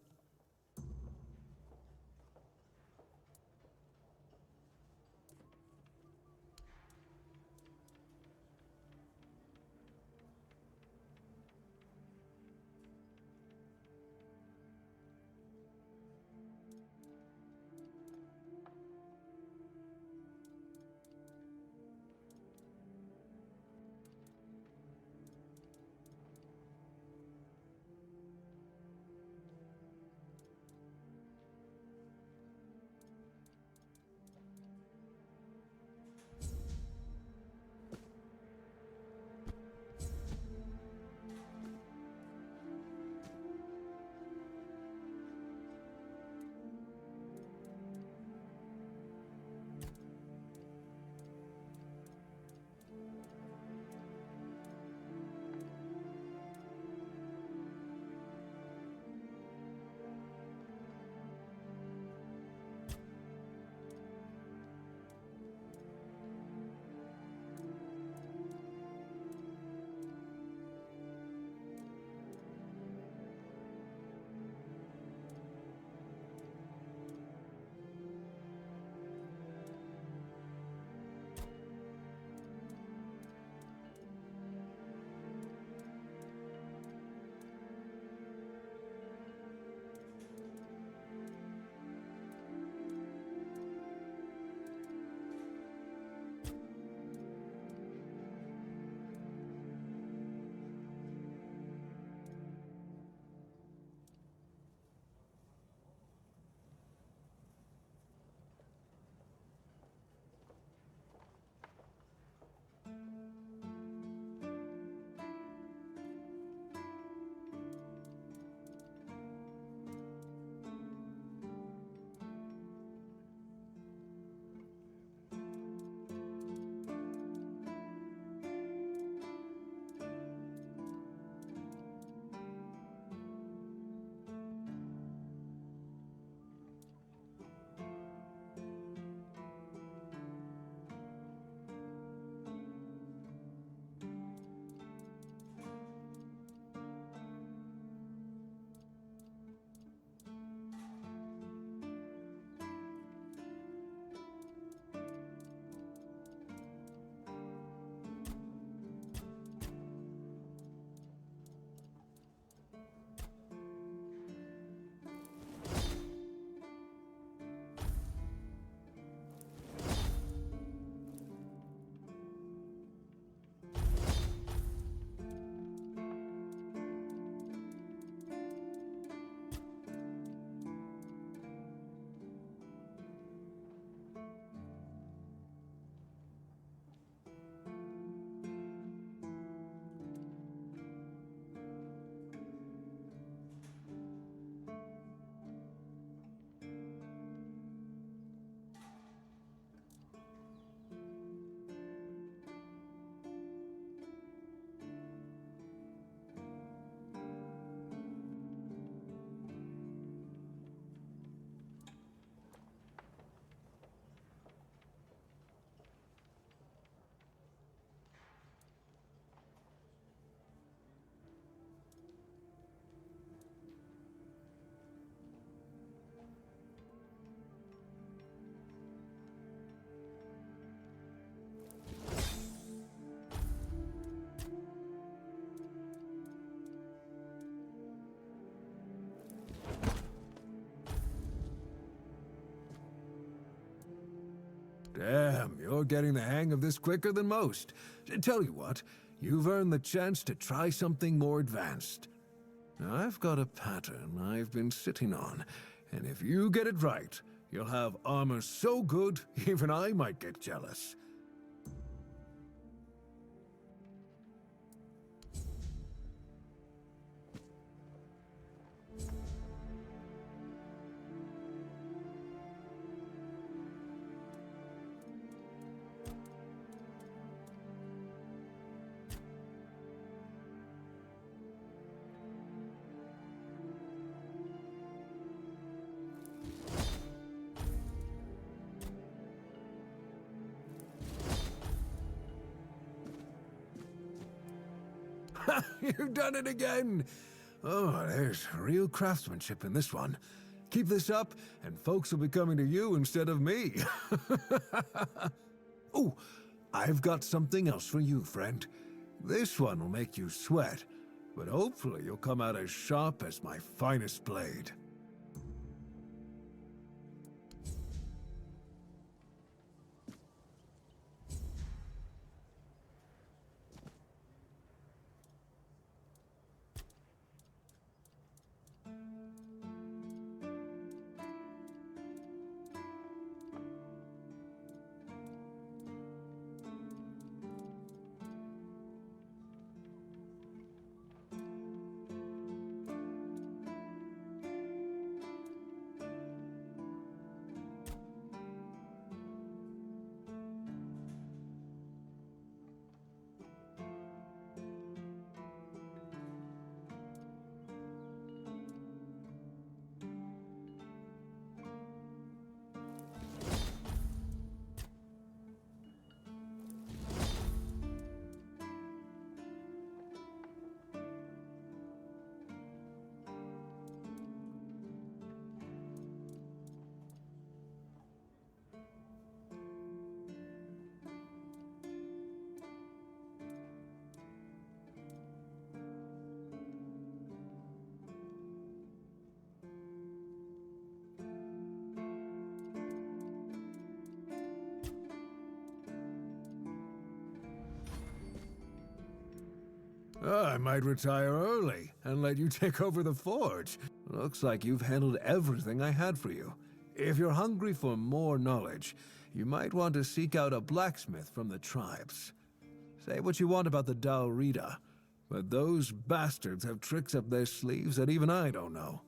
Damn, you're getting the hang of this quicker than most. Tell you what, you've earned the chance to try something more advanced. Now, I've got a pattern I've been sitting on, and if you get it right, you'll have armor so good, even I might get jealous. You've done it again! Oh, there's real craftsmanship in this one. Keep this up, and folks will be coming to you instead of me. Oh, I've got something else for you, friend. This one will make you sweat, but hopefully you'll come out as sharp as my finest blade. I might retire early and let you take over the forge. Looks like you've handled everything I had for you. If you're hungry for more knowledge, you might want to seek out a blacksmith from the tribes. Say what you want about the Dalrida, but those bastards have tricks up their sleeves that even I don't know.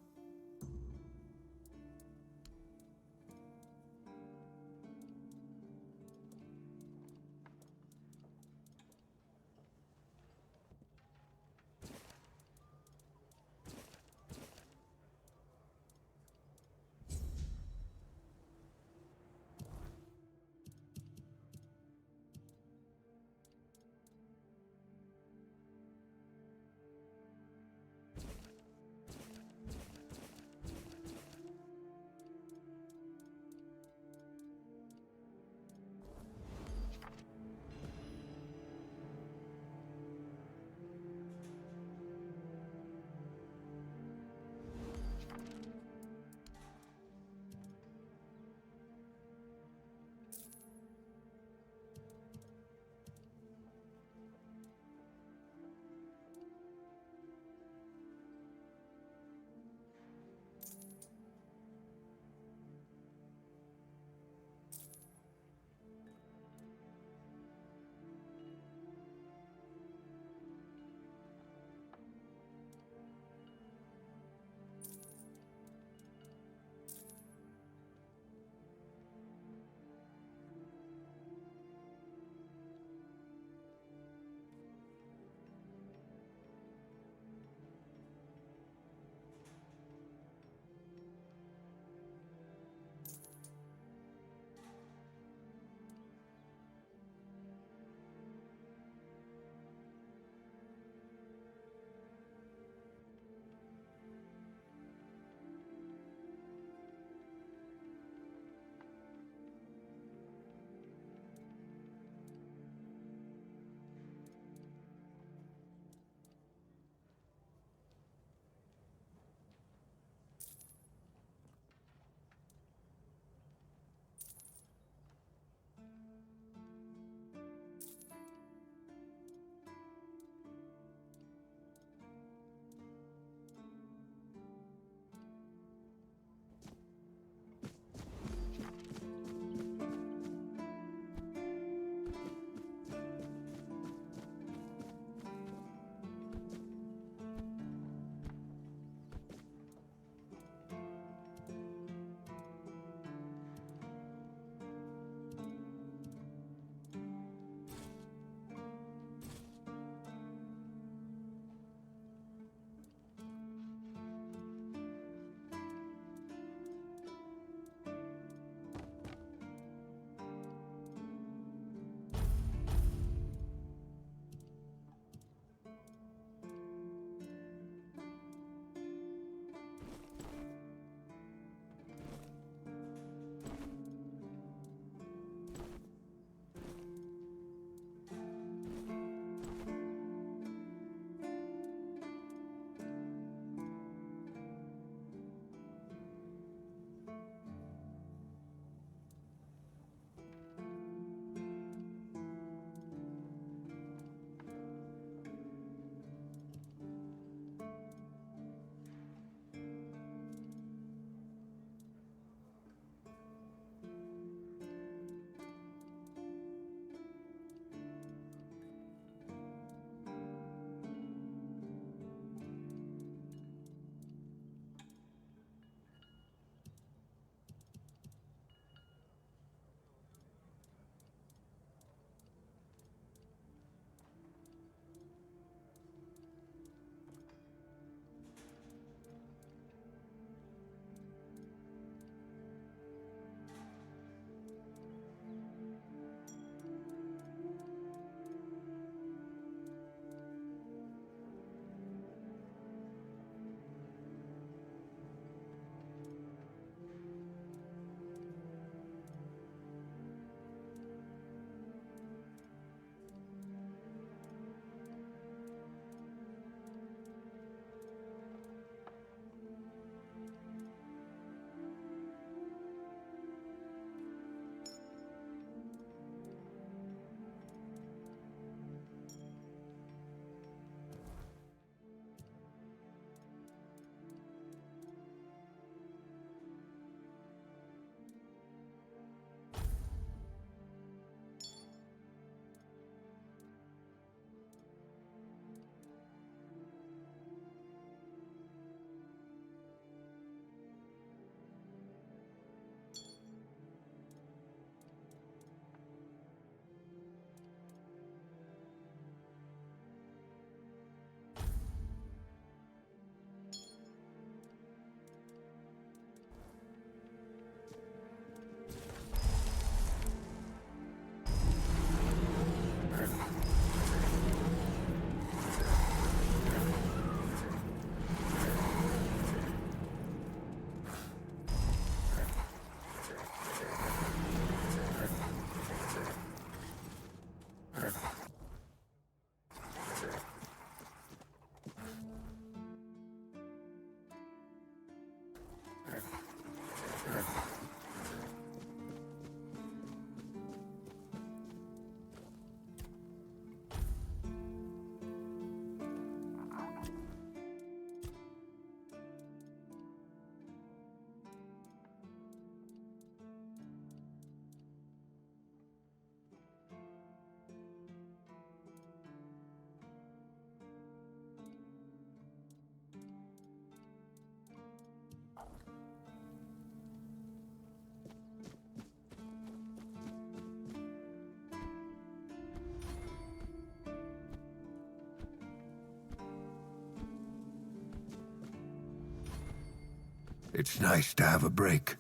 It's nice to have a break.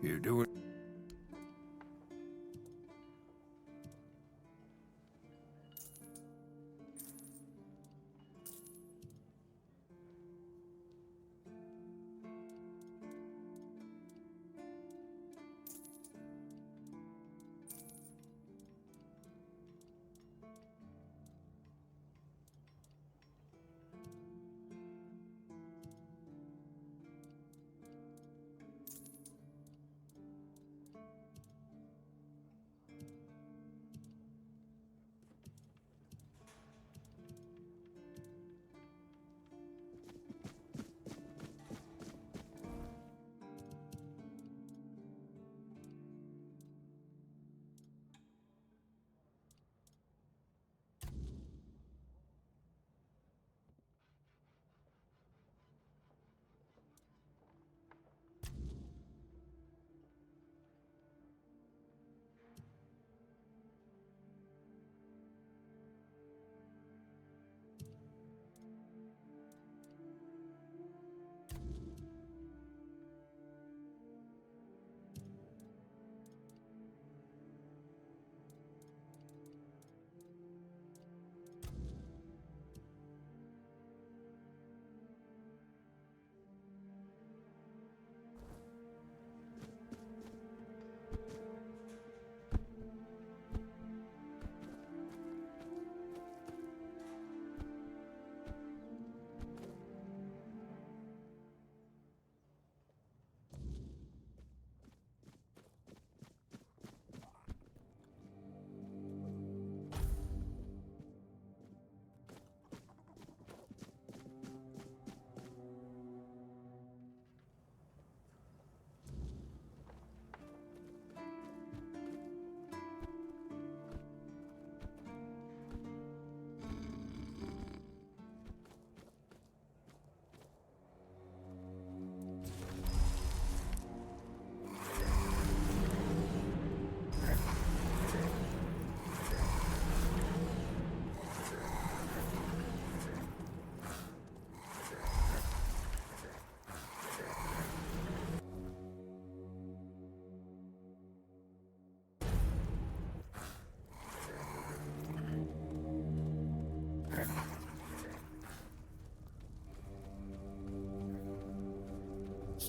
You do it.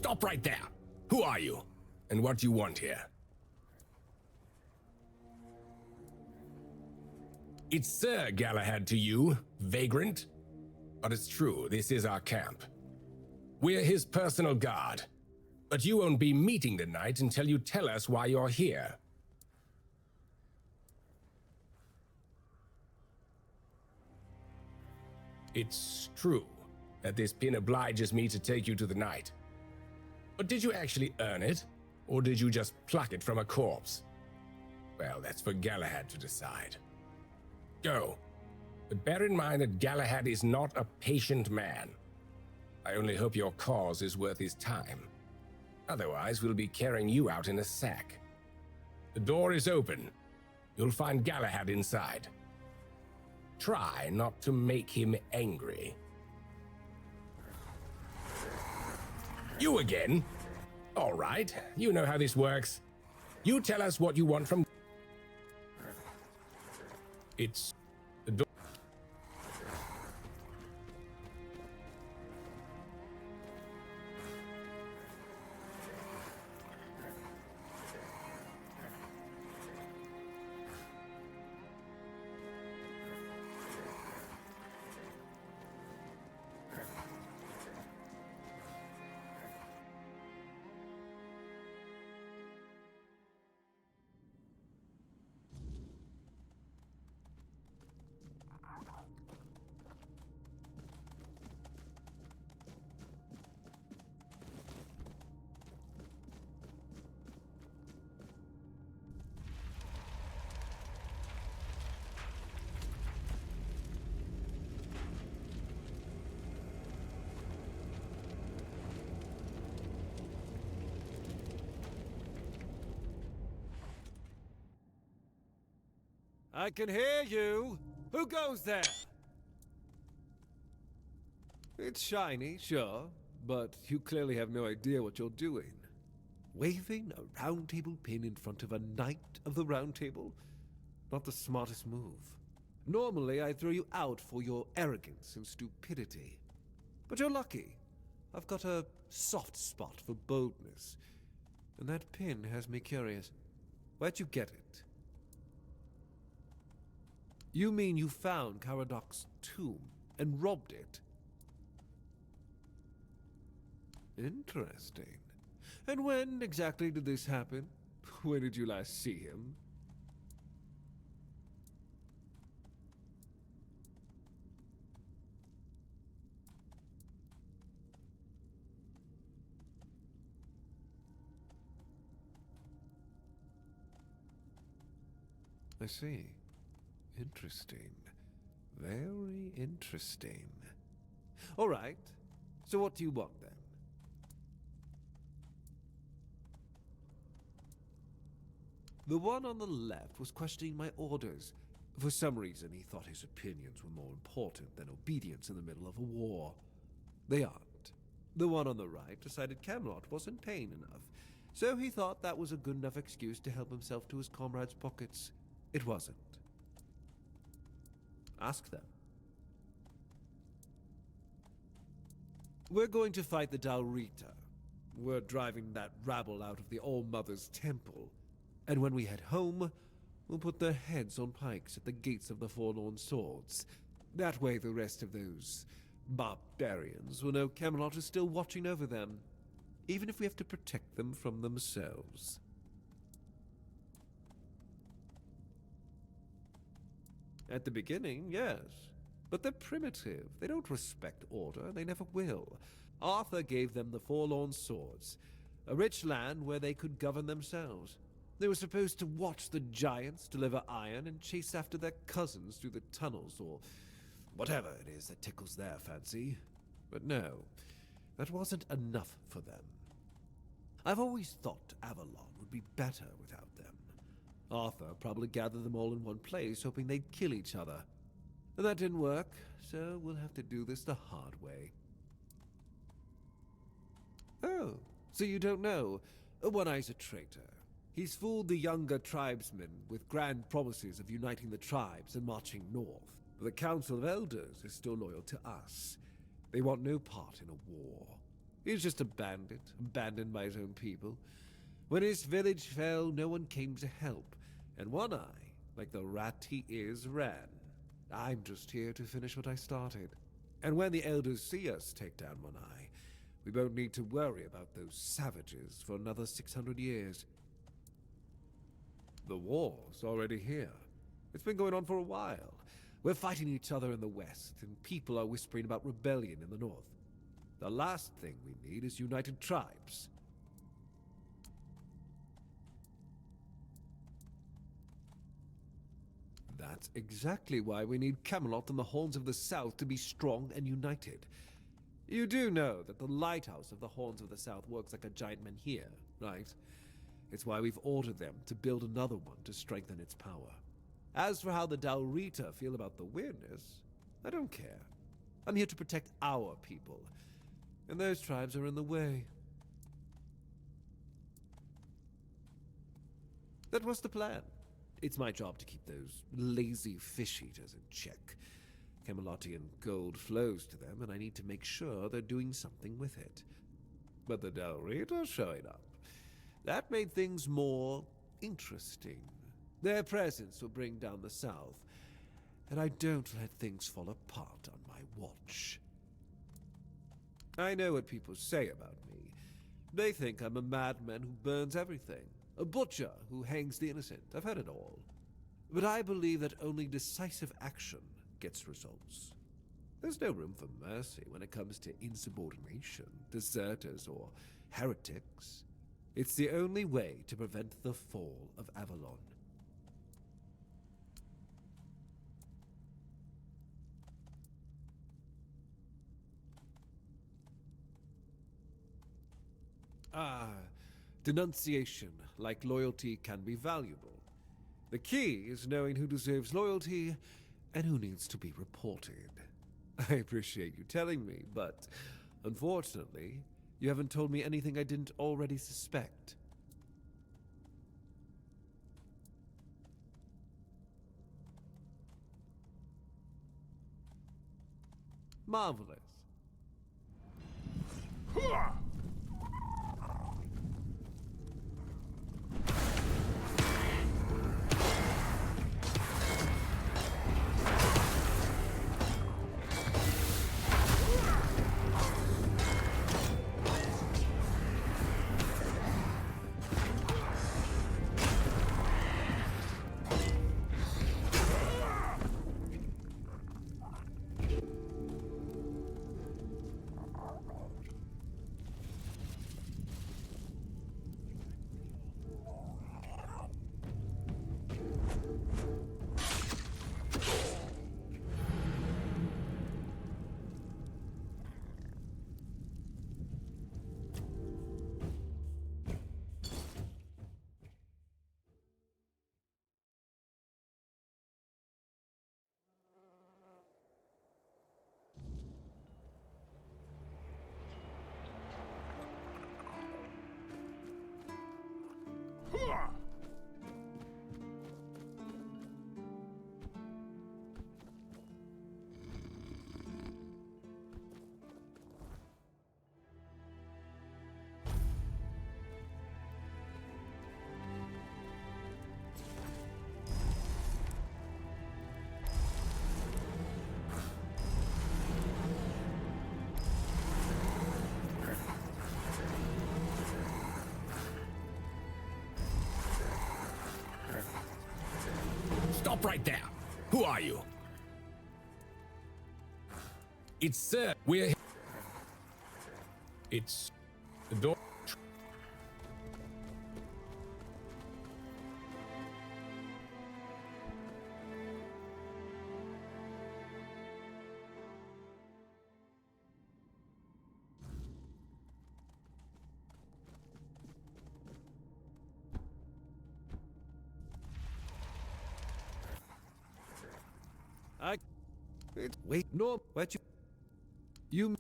Stop right there. Who are you? And what do you want here? It's Sir Galahad to you, vagrant. But it's true, this is our camp. We're his personal guard. But you won't be meeting the knight until you tell us why you're here. It's true that this pin obliges me to take you to the knight. But did you actually earn it? Or did you just pluck it from a corpse? Well, that's for Galahad to decide. Go. But bear in mind that Galahad is not a patient man. I only hope your cause is worth his time. Otherwise, we'll be carrying you out in a sack. The door is open. You'll find Galahad inside. Try not to make him angry. You again? All right, you know how this works. You tell us what you want from... It's... the door. I can hear you. Who goes there? It's shiny, sure, but you clearly have no idea what you're doing. Waving a round table pin in front of a knight of the round table? Not the smartest move. Normally, I'd throw you out for your arrogance and stupidity. But you're lucky. I've got a soft spot for boldness. And that pin has me curious. Where'd you get it? You mean you found Caradoc's tomb and robbed it? Interesting. And when exactly did this happen? When did you last see him? I see. Interesting. Very interesting. All right. So what do you want then? The one on the left was questioning my orders. For some reason, he thought his opinions were more important than obedience in the middle of a war. They aren't. The one on the right decided Camelot wasn't paying enough, so he thought that was a good enough excuse to help himself to his comrades' pockets. It wasn't. Ask them. We're going to fight the Dalrita. We're driving that rabble out of the All-Mother's temple. And when we head home, we'll put their heads on pikes at the gates of the Forlorn Swords. That way the rest of those barbarians will know Camelot is still watching over them, even if we have to protect them from themselves. At the beginning, yes. But they're primitive. They don't respect order. They never will. Arthur gave them the Forlorn Swords, a rich land where they could govern themselves. They were supposed to watch the giants deliver iron and chase after their cousins through the tunnels, or whatever it is that tickles their fancy. But no, that wasn't enough for them. I've always thought Avalon would be better without them. Arthur probably gathered them all in one place, hoping they'd kill each other. And that didn't work, so we'll have to do this the hard way. Oh, so you don't know? One Eye's a traitor. He's fooled the younger tribesmen with grand promises of uniting the tribes and marching north. But the Council of Elders is still loyal to us. They want no part in a war. He's just a bandit, abandoned by his own people. When his village fell, no one came to help. And One Eye, like the rat he is, ran. I'm just here to finish what I started. And when the Elders see us take down One Eye, we won't need to worry about those savages for another 600 years. The war's already here. It's been going on for a while. We're fighting each other in the west, and people are whispering about rebellion in the north. The last thing we need is united tribes. That's exactly why we need Camelot and the Horns of the South to be strong and united. You do know that the lighthouse of the Horns of the South works like a giant menhir, right? It's why we've ordered them to build another one to strengthen its power. As for how the Dalrita feel about the weirdness, I don't care. I'm here to protect our people, and those tribes are in the way. That was the plan. It's my job to keep those lazy fish-eaters in check. Camelotian gold flows to them, and I need to make sure they're doing something with it. But the Dalrita showing up, that made things more interesting. Their presence will bring down the South, and I don't let things fall apart on my watch. I know what people say about me. They think I'm a madman who burns everything, a butcher who hangs the innocent. I've heard it all. But I believe that only decisive action gets results. There's no room for mercy when it comes to insubordination, deserters, or heretics. It's the only way to prevent the fall of Avalon. Denunciation, like loyalty, can be valuable. The key is knowing who deserves loyalty and who needs to be reported. I appreciate you telling me, but Unfortunately, you haven't told me anything I didn't already suspect. Marvelous. Stop right there. Who are you? It's Sir. We're. It's the door. Wait, no, what you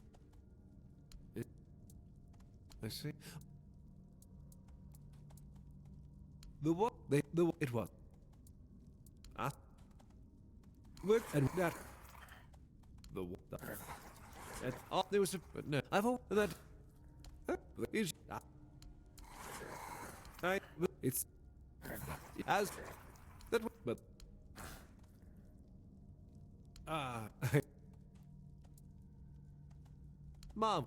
I see. The what? It was. Look and that. The what? And there was a but no. I've hope that is. It's as that, but. Mom.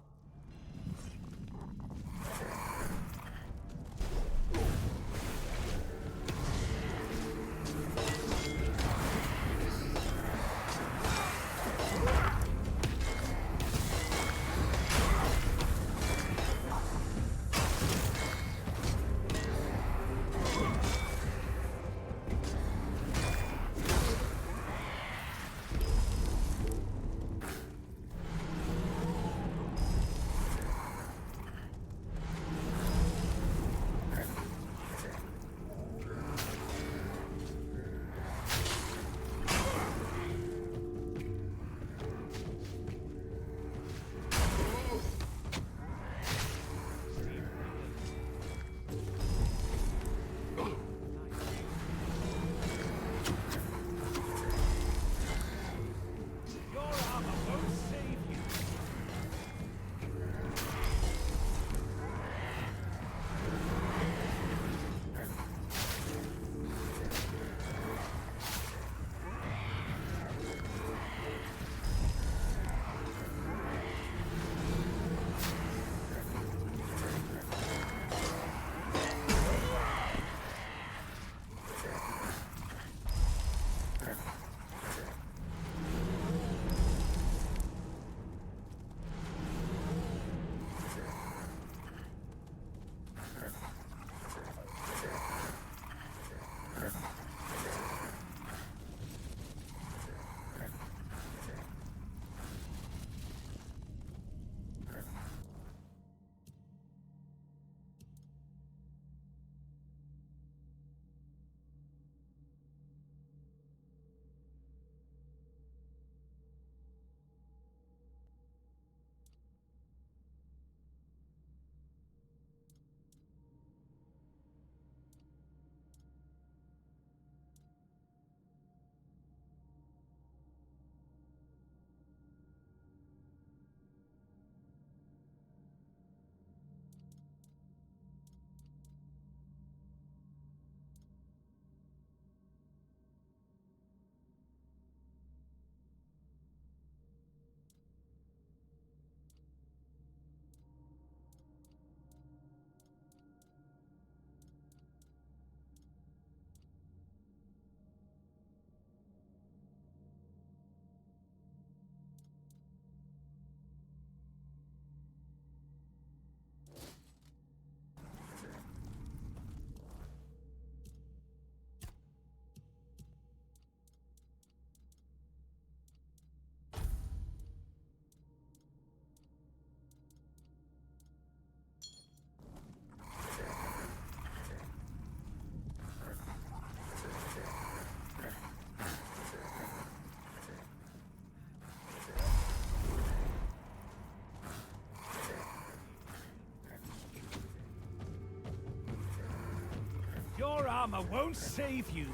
Your armor won't save you.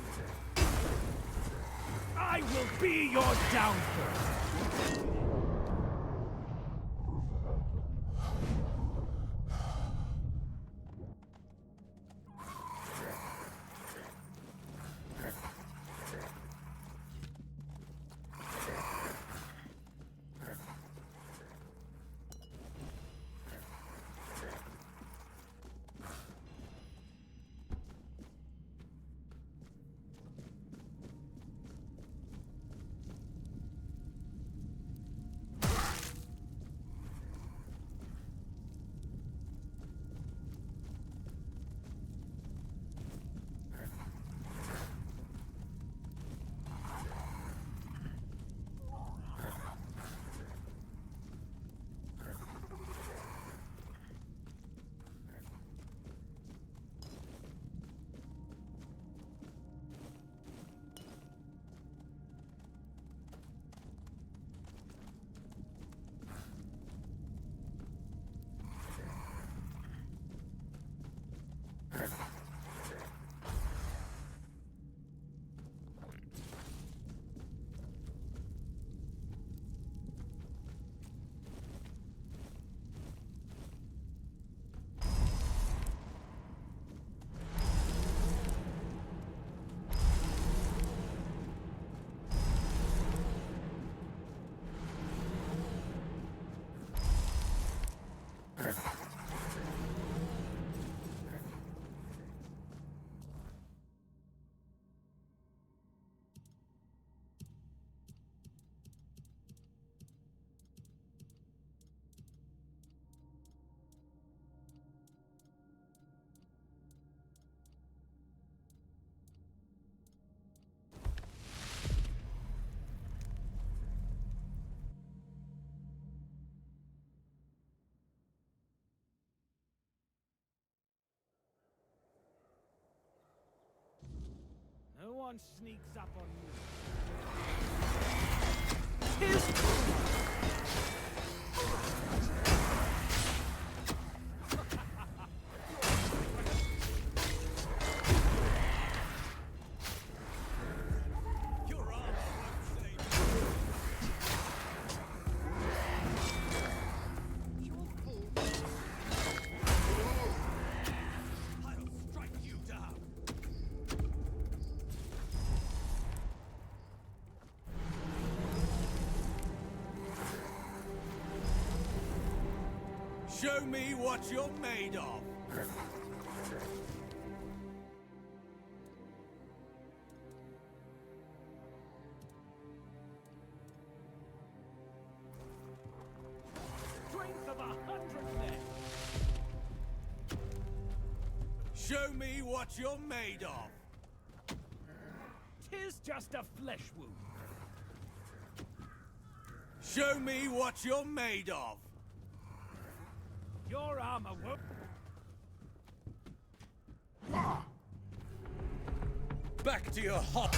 I will be your downfall. No one sneaks up on you. Show me what you're made of. Strength of 100 men. Show me what you're made of. 'Tis just a flesh wound. Show me what you're made of. Your armor won't... Back to your hut!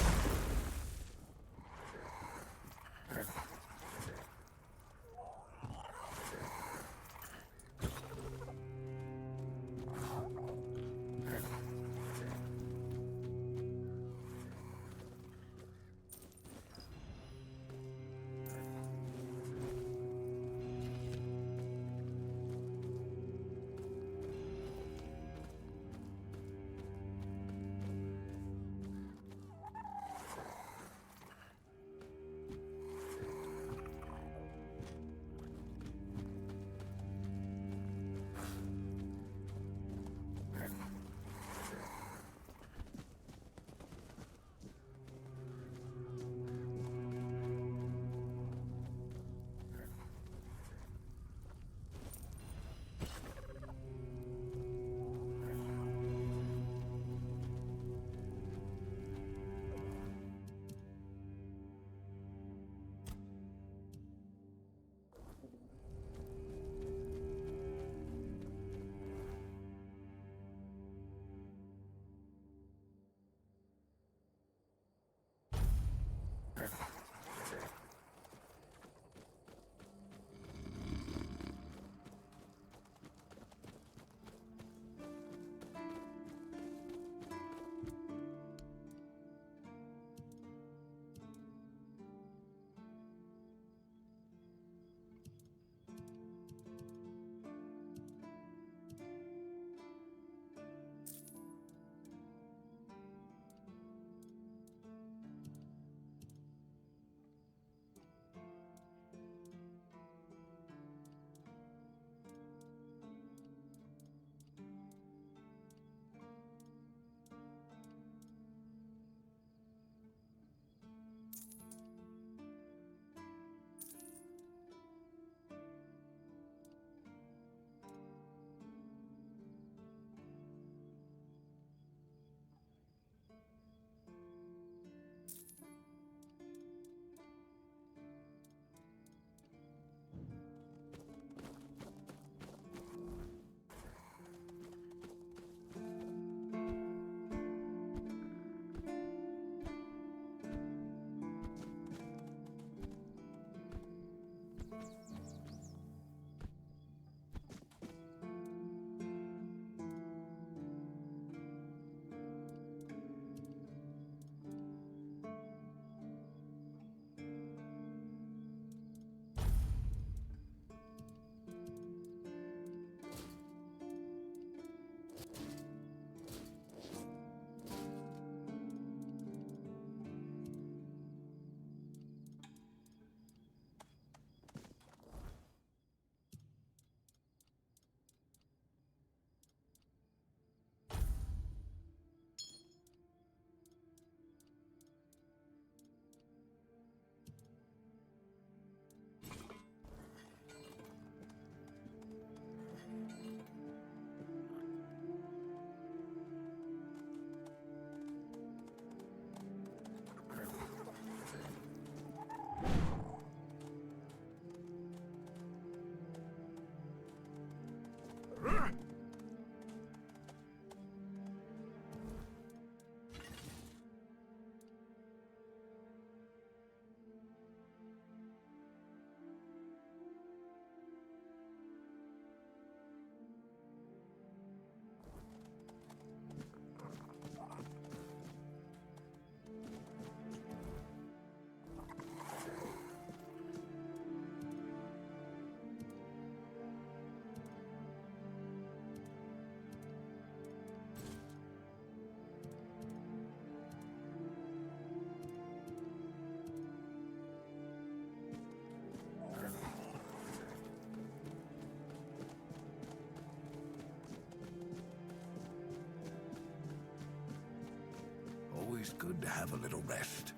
always good to have a little rest.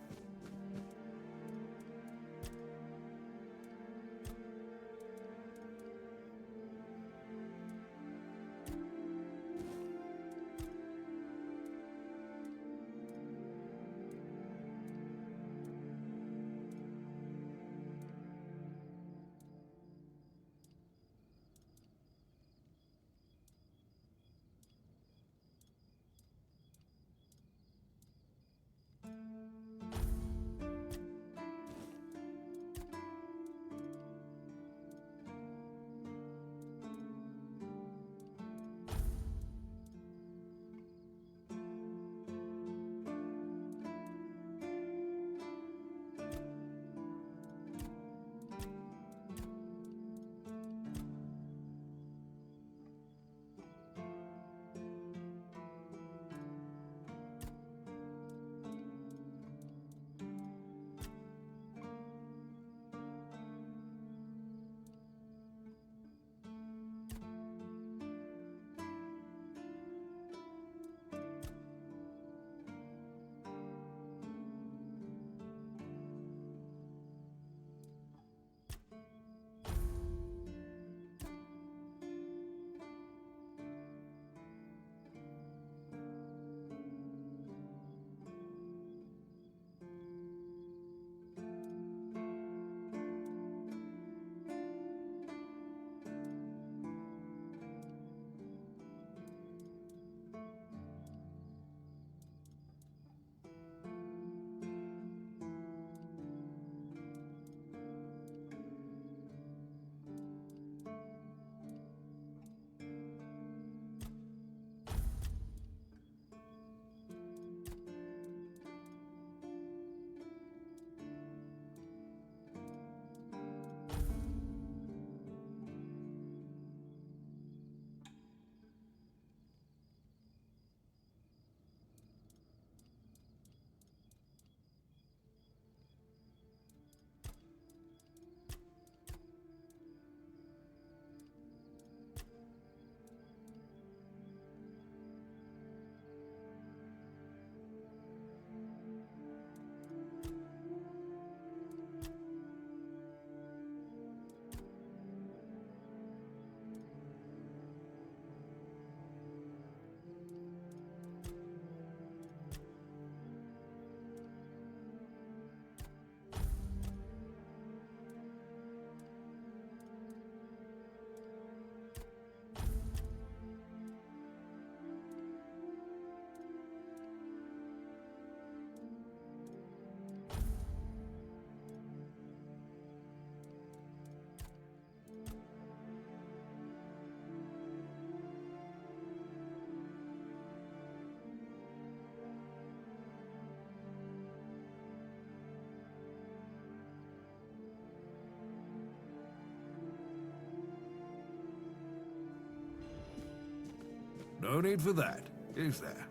No need for that, is there?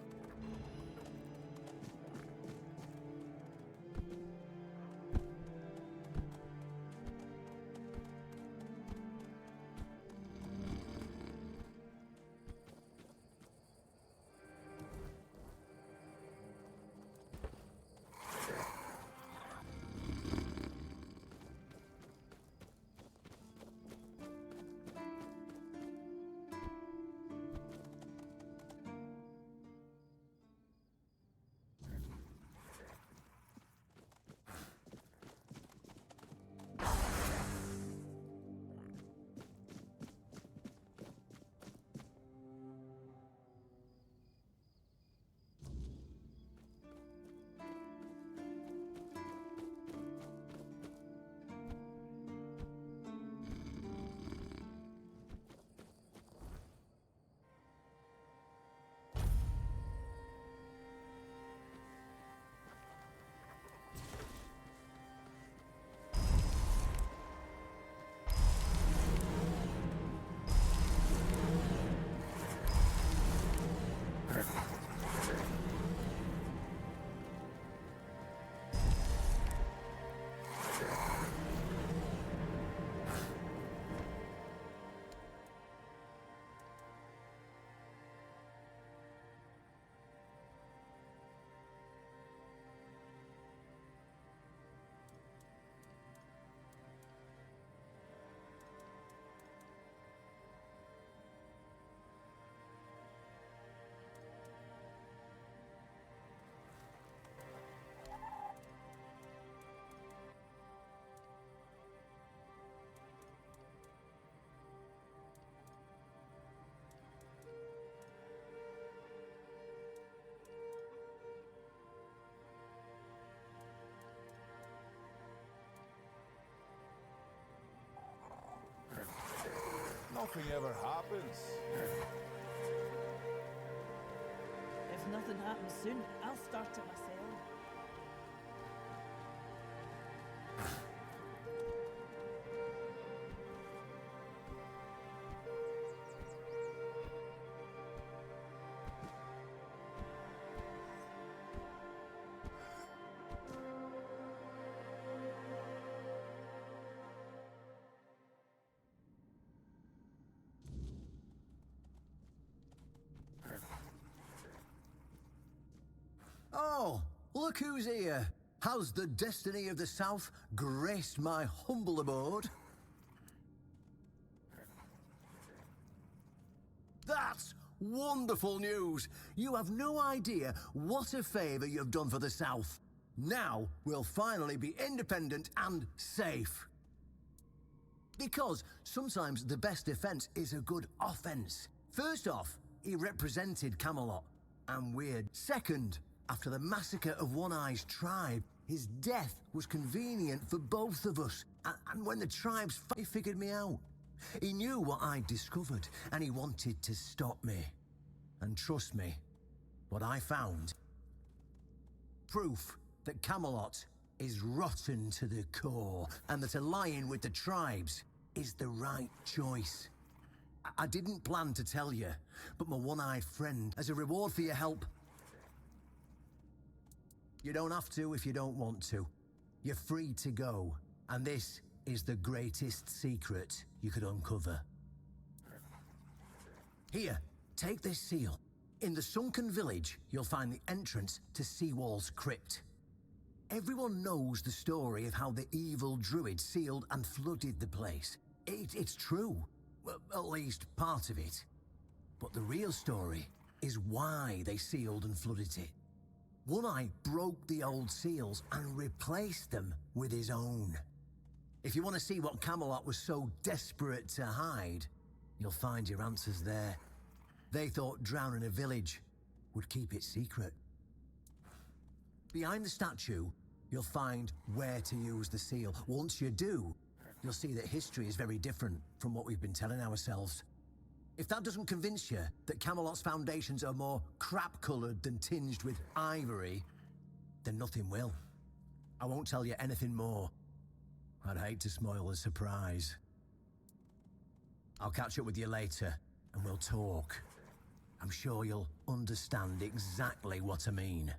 nothing ever happens. If nothing happens soon, I'll start it myself. Oh, look who's here. Has the destiny of the South graced my humble abode? That's wonderful news. You have no idea what a favor you've done for the South. Now we'll finally be independent and safe. Because sometimes the best defense is a good offense. First off, he represented Camelot, and weird. Second, after the massacre of One-Eye's tribe, his death was convenient for both of us. And when the tribes he figured me out. He knew what I'd discovered, and he wanted to stop me. And trust me, what I found, proof that Camelot is rotten to the core, and that aligning with the tribes is the right choice. I didn't plan to tell you, but my one-eyed friend, as a reward for your help, you don't have to if you don't want to. You're free to go, and this is the greatest secret you could uncover. Here, take this seal. In the sunken village, you'll find the entrance to Seawall's crypt. Everyone knows the story of how the evil druid sealed and flooded the place. It's true. Well, at least part of it. But the real story is why they sealed and flooded it. One-Eye broke the old seals and replaced them with his own. If you want to see what Camelot was so desperate to hide, you'll find your answers there. They thought drowning a village would keep it secret. Behind the statue, you'll find where to use the seal. Once you do, you'll see that history is very different from what we've been telling ourselves. If that doesn't convince you that Camelot's foundations are more crap-coloured than tinged with ivory, then nothing will. I won't tell you anything more. I'd hate to spoil the surprise. I'll catch up with you later, and we'll talk. I'm sure you'll understand exactly what I mean.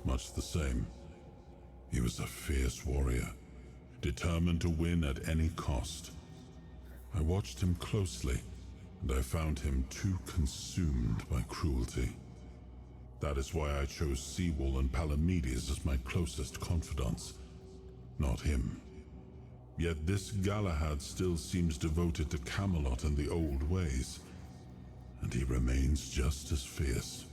much the same. He was a fierce warrior, determined to win at any cost. I watched him closely, and I found him too consumed by cruelty. That is why I chose Seawall and Palamedes as my closest confidants, not him. Yet this Galahad still seems devoted to Camelot and the old ways, and he remains just as fierce.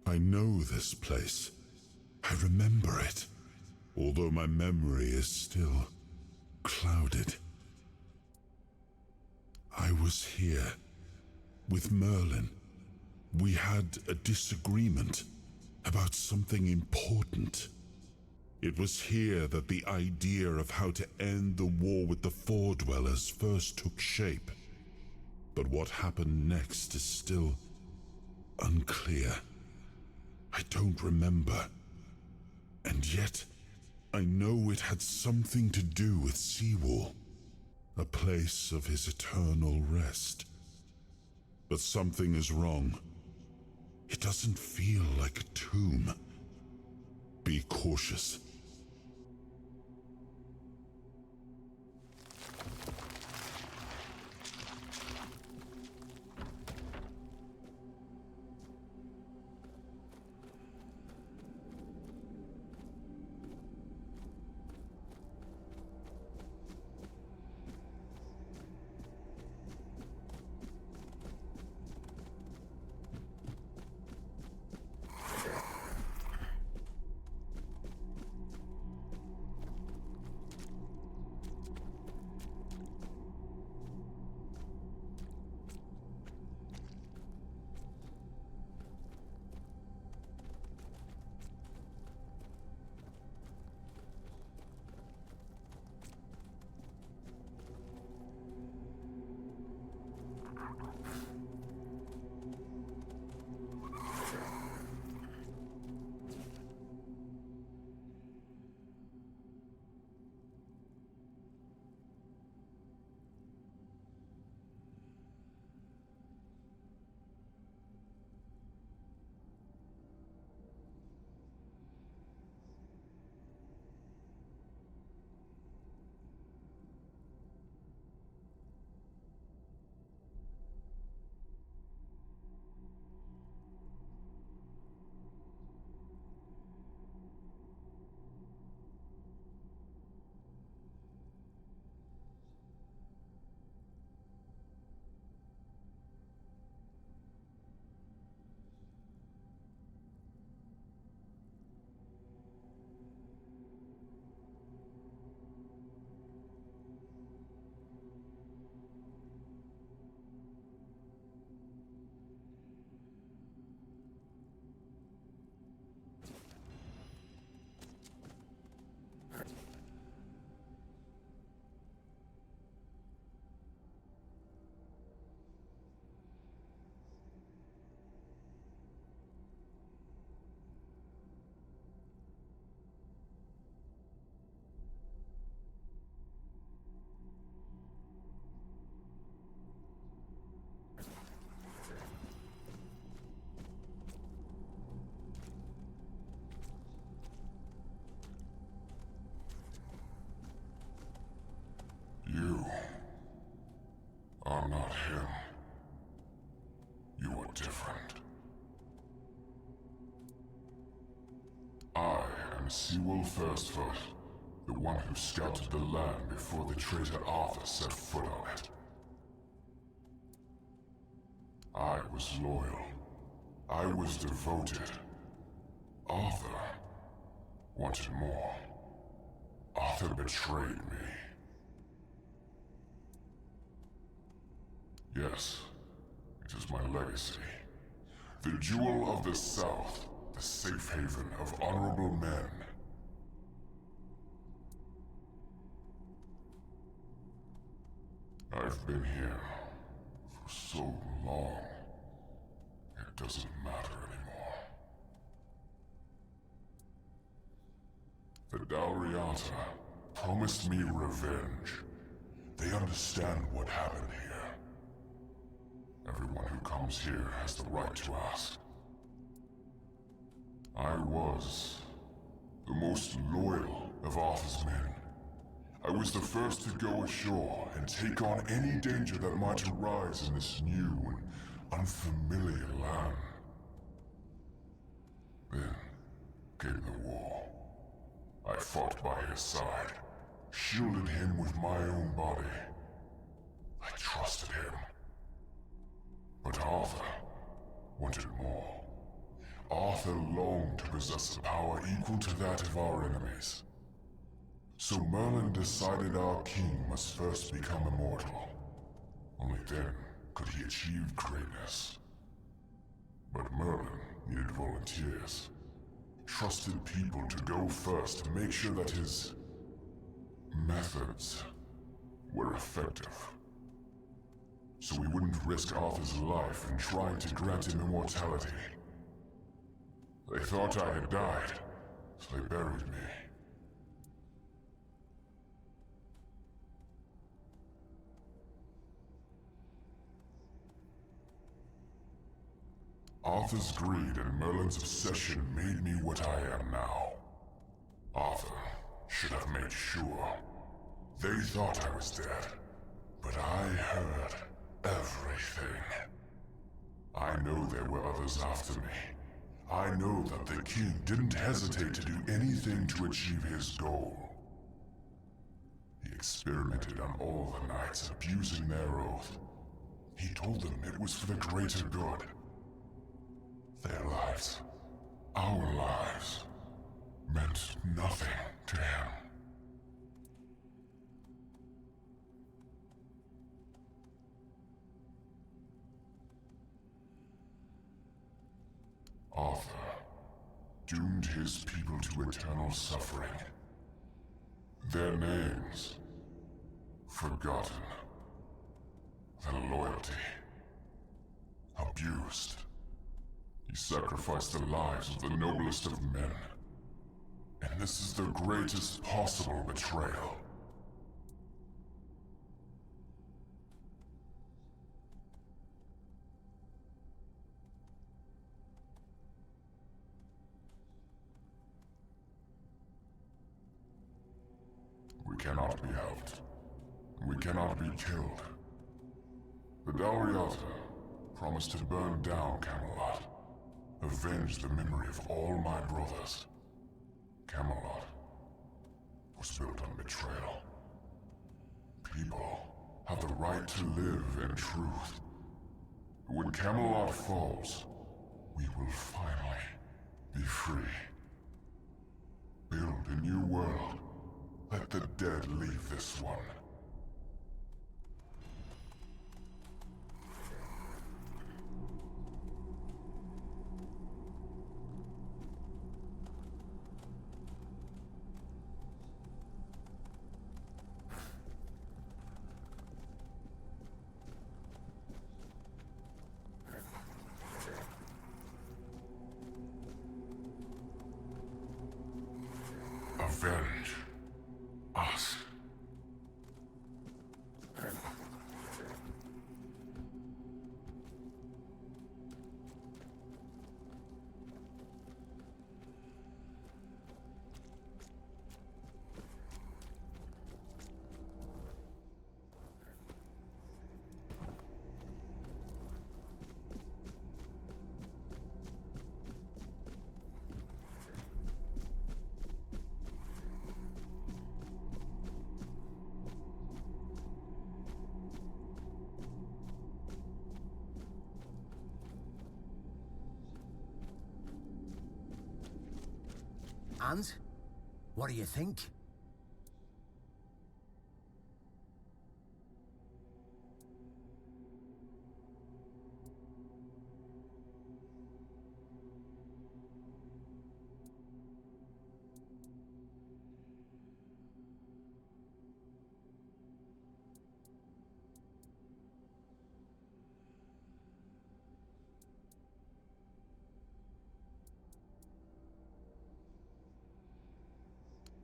I know this place. I remember it, although my memory is still clouded. I was here with Merlin. We had a disagreement about something important. It was here that the idea of how to end the war with the Four-Dwellers first took shape. But what happened next is still unclear. I don't remember. And yet, I know it had something to do with Seawall, a place of his eternal rest. But something is wrong. It doesn't feel like a tomb. Be cautious. are not him. You are different. I am Sewell Firstfoot, the one who scouted the land before the traitor Arthur set foot on it. I was loyal. I was devoted. Arthur wanted more. Arthur betrayed me. Yes, it is my legacy. The jewel of the South, the safe haven of honorable men. I've been here for so long, it doesn't matter anymore. The Dalriata promised me revenge. They understand what happened here. Everyone who comes here has the right to ask. I was the most loyal of Arthur's men. I was the first to go ashore and take on any danger that might arise in this new and unfamiliar land. Then came the war. I fought by his side, shielded him with my own body. I trusted him. But Arthur wanted more. Arthur longed to possess a power equal to that of our enemies. So Merlin decided our king must first become immortal. Only then could he achieve greatness. But Merlin needed volunteers. Trusted people to go first to make sure that his methods were effective. So we wouldn't risk Arthur's life in trying to grant him immortality. They thought I had died, so they buried me. Arthur's greed and Merlin's obsession made me what I am now. Arthur should have made sure. They thought I was dead, but I heard everything. I know there were others after me. I know that the king didn't hesitate to do anything to achieve his goal. He experimented on all the knights, abusing their oath. He told them it was for the greater good. Their lives, our lives, meant nothing to him. Arthur doomed his people to eternal suffering. Their names forgotten. Their loyalty abused. He sacrificed the lives of the noblest of men. And this is the greatest possible betrayal. We cannot be helped. We cannot be killed. The Dalriata promised to burn down Camelot. Avenge the memory of all my brothers. Camelot was built on betrayal. People have the right to live in truth. When Camelot falls, we will finally be free. Build a new world. Let the dead leave this one. Avenge us. And? What do you think?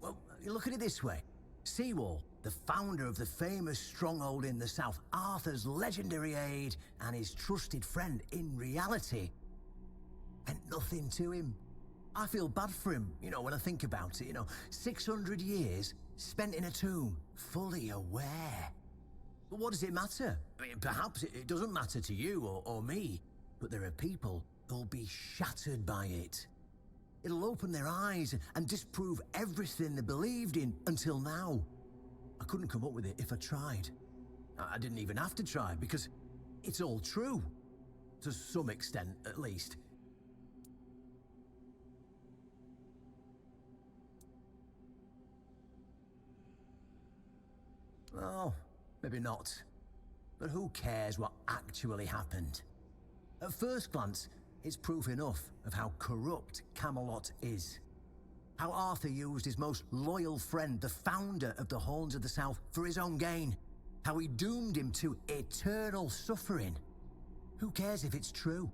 Well, look at it this way. Seawall, the founder of the famous stronghold in the south, Arthur's legendary aide and his trusted friend in reality, meant nothing to him. I feel bad for him, when I think about it, 600 years spent in a tomb, fully aware. But what does it matter? I mean, perhaps it doesn't matter to you or me, but there are people who'll be shattered by it. It'll open their eyes and disprove everything they believed in until now. I couldn't come up with it if I tried. I didn't even have to try because it's all true. To some extent, at least. Well, maybe not. But who cares what actually happened? At first glance, it's proof enough of how corrupt Camelot is. How Arthur used his most loyal friend, the founder of the Horns of the South, for his own gain. How he doomed him to eternal suffering. Who cares if it's true?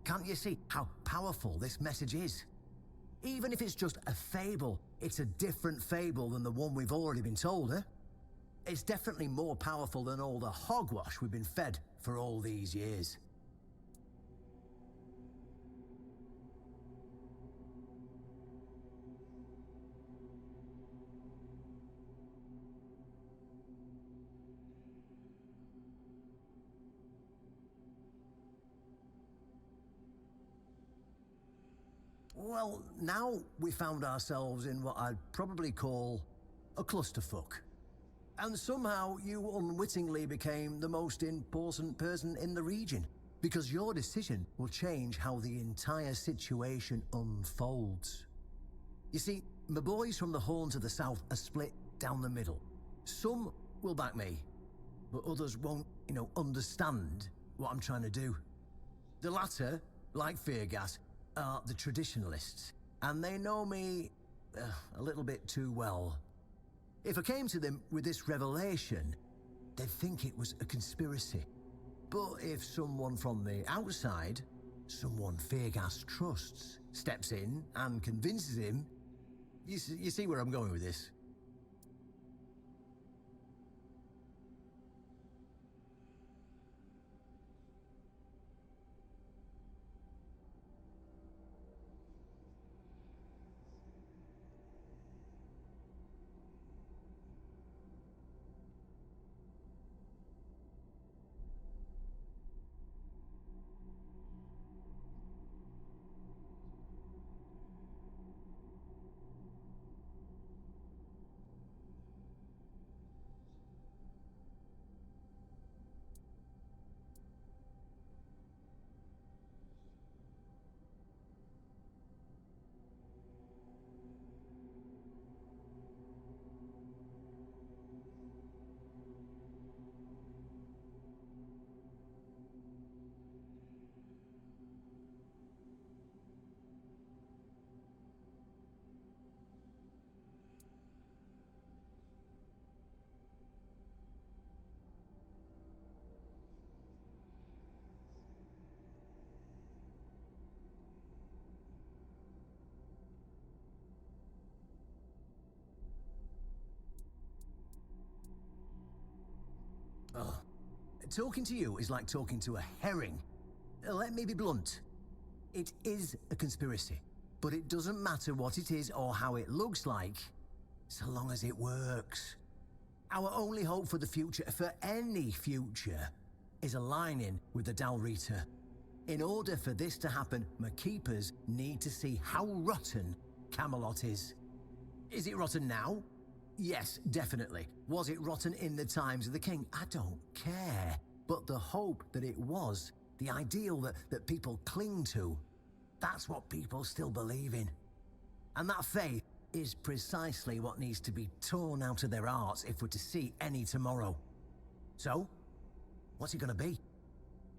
Can't you see how powerful this message is? Even if it's just a fable, it's a different fable than the one we've already been told, eh? It's definitely more powerful than all the hogwash we've been fed for all these years. Well, now we found ourselves in what I'd probably call a clusterfuck. And somehow you unwittingly became the most important person in the region, because your decision will change how the entire situation unfolds. You see, my boys from the Horns of the South are split down the middle. Some will back me, but others won't, understand what I'm trying to do. The latter, like Feargas, are the traditionalists, and they know me a little bit too well. If I came to them with this revelation, they'd think it was a conspiracy. But if someone from the outside, someone Feargas trusts, steps in and convinces him, you see where I'm going with this. Oh, talking to you is like talking to a herring. Let me be blunt. It is a conspiracy, but it doesn't matter what it is or how it looks like, so long as it works. Our only hope for the future, for any future, is aligning with the Dalrita. In order for this to happen, my keepers need to see how rotten Camelot is. Is it rotten now? Yes, definitely. Was it rotten in the times of the king? I don't care. But the hope that it was, the ideal that people cling to, that's what people still believe in. And that faith is precisely what needs to be torn out of their hearts if we're to see any tomorrow. So, what's it gonna be?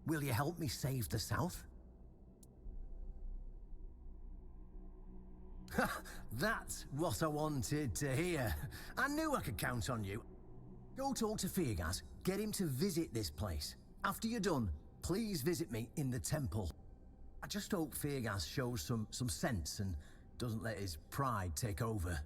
Will you help me save the South? That's what I wanted to hear. I knew I could count on you. Go talk to Feargas, get him to visit this place. After you're done, please visit me in the temple. I just hope Feargas shows some sense and doesn't let his pride take over.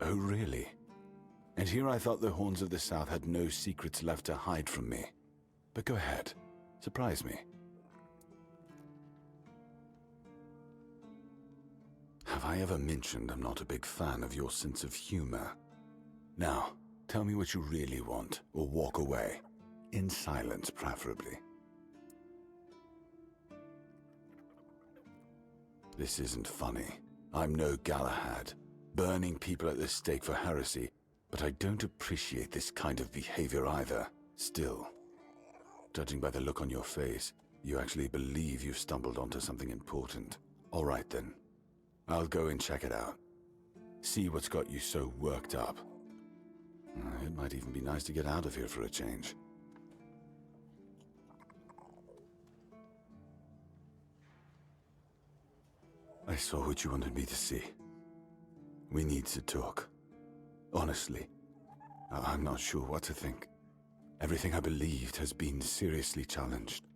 Oh, really? And here I thought the Horns of the South had no secrets left to hide from me. But go ahead. Surprise me. Have I ever mentioned I'm not a big fan of your sense of humor? Now, tell me what you really want, or walk away. In silence, preferably. This isn't funny. I'm no Galahad, burning people at the stake for heresy, but I don't appreciate this kind of behavior either. Still, judging by the look on your face, you actually believe you've stumbled onto something important. All right then. I'll go and check it out. See what's got you so worked up. It might even be nice to get out of here for a change. I saw what you wanted me to see. We need to talk. Honestly, I'm not sure what to think. Everything I believed has been seriously challenged.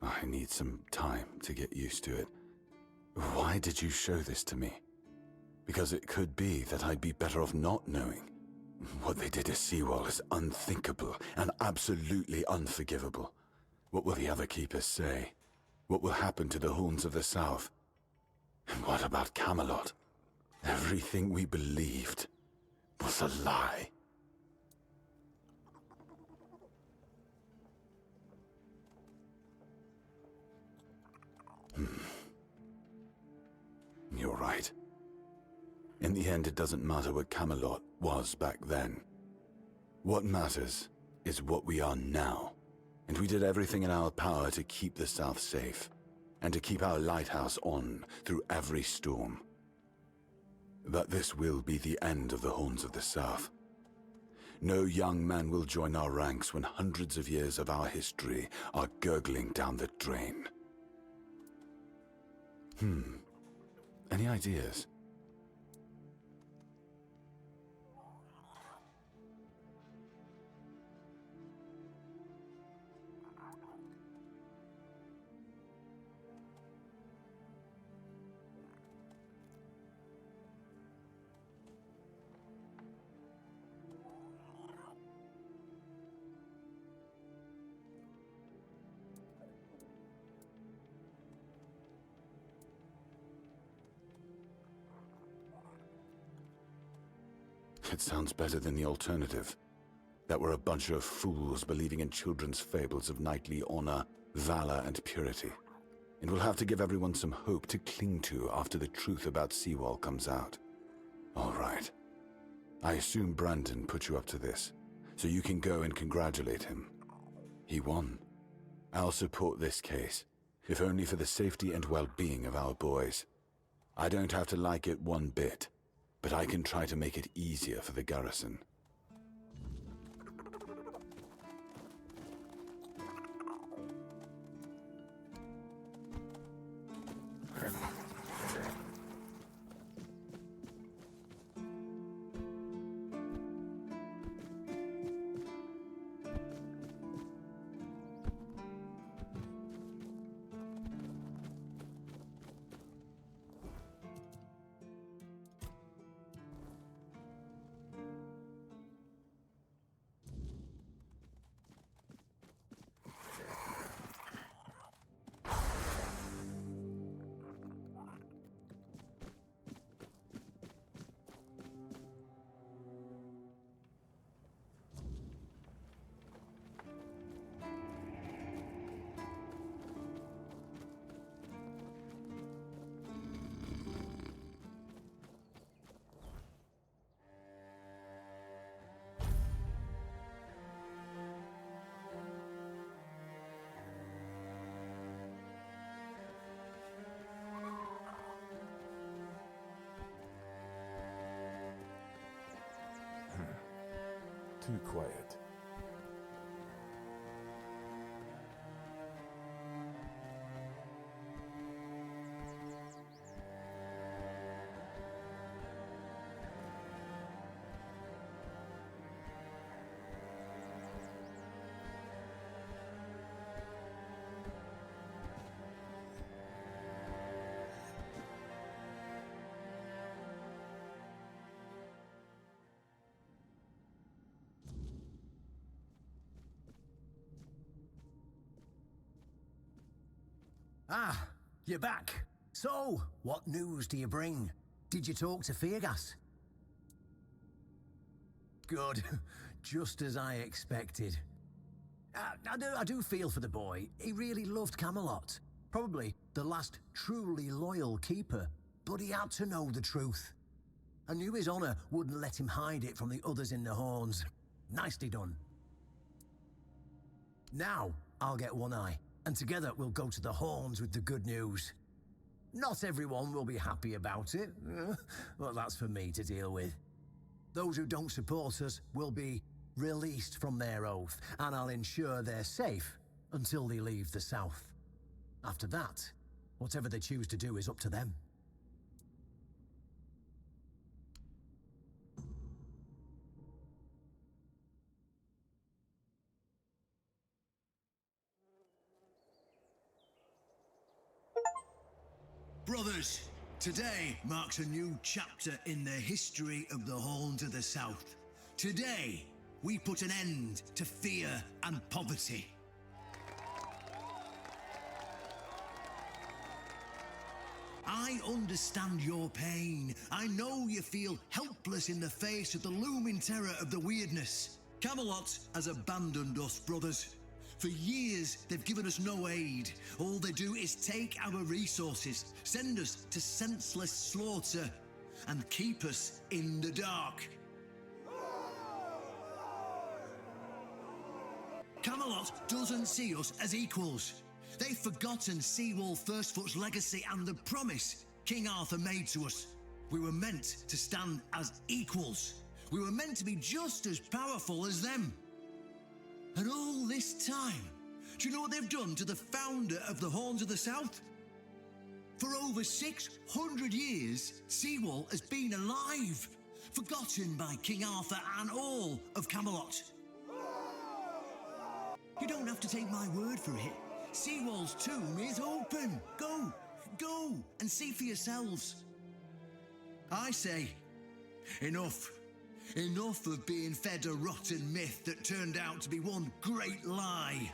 I need some time to get used to it. Why did you show this to me? Because it could be that I'd be better off not knowing. What they did to Seawall is unthinkable and absolutely unforgivable. What will the other keepers say? What will happen to the Horns of the South? And what about Camelot? Everything we believed was a lie. You're right. In the end, it doesn't matter what Camelot was back then. What matters is what we are now. And we did everything in our power to keep the South safe, and to keep our lighthouse on through every storm. But this will be the end of the Horns of the South. No young man will join our ranks when hundreds of years of our history are gurgling down the drain. Any ideas? It sounds better than the alternative. That we're a bunch of fools believing in children's fables of knightly honor, valor, and purity. And we'll have to give everyone some hope to cling to after the truth about Seawall comes out. All right. I assume Brandon put you up to this, so you can go and congratulate him. He won. I'll support this case, if only for the safety and well-being of our boys. I don't have to like it one bit, but I can try to make it easier for the garrison. Too quiet. Ah, you're back. So, what news do you bring? Did you talk to Feargas? Good. Just as I expected. I do feel for the boy. He really loved Camelot. Probably the last truly loyal keeper. But he had to know the truth. I knew his honor wouldn't let him hide it from the others in the Horns. Nicely done. Now, I'll get One Eye. And together we'll go to the Horns with the good news. Not everyone will be happy about it, but that's for me to deal with. Those who don't support us will be released from their oath, and I'll ensure they're safe until they leave the South. After that, whatever they choose to do is up to them. Brothers, today marks a new chapter in the history of the Horns of the South. Today, we put an end to fear and poverty. I understand your pain. I know you feel helpless in the face of the looming terror of the weirdness. Camelot has abandoned us, brothers. For years, they've given us no aid. All they do is take our resources, send us to senseless slaughter, and keep us in the dark. Camelot doesn't see us as equals. They've forgotten Seawall Firstfoot's legacy and the promise King Arthur made to us. We were meant to stand as equals. We were meant to be just as powerful as them. And all this time, do you know what they've done to the founder of the Horns of the South? For over 600 years, Seawall has been alive, forgotten by King Arthur and all of Camelot. You don't have to take my word for it. Seawall's tomb is open. Go and see for yourselves. I say, enough. Enough of being fed a rotten myth that turned out to be one great lie.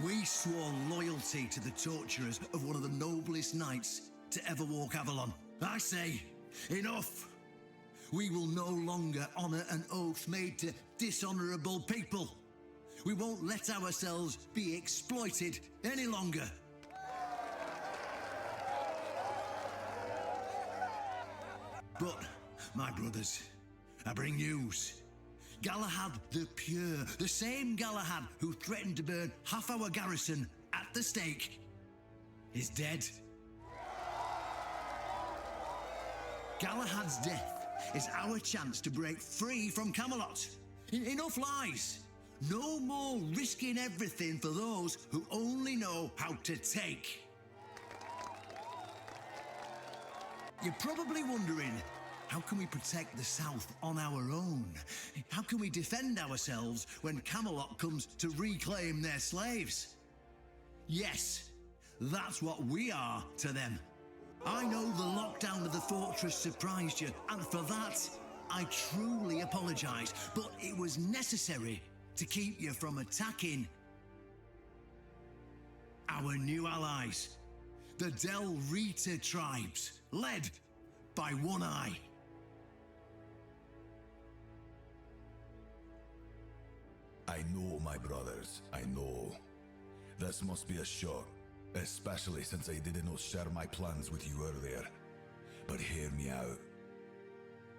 We swore loyalty to the torturers of one of the noblest knights to ever walk Avalon. I say, enough! We will no longer honor an oath made to dishonorable people. We won't let ourselves be exploited any longer. But, my brothers, I bring news. Galahad the Pure, the same Galahad who threatened to burn half our garrison at the stake, is dead. Galahad's death is our chance to break free from Camelot. Enough lies. No more risking everything for those who only know how to take. You're probably wondering, how can we protect the South on our own? How can we defend ourselves when Camelot comes to reclaim their slaves? Yes, that's what we are to them. I know the lockdown of the fortress surprised you, and for that, I truly apologize, but it was necessary to keep you from attacking our new allies, the Del Rita tribes, led by One Eye. I know, my brothers, I know. This must be a shock, especially since I did not share my plans with you earlier. But hear me out.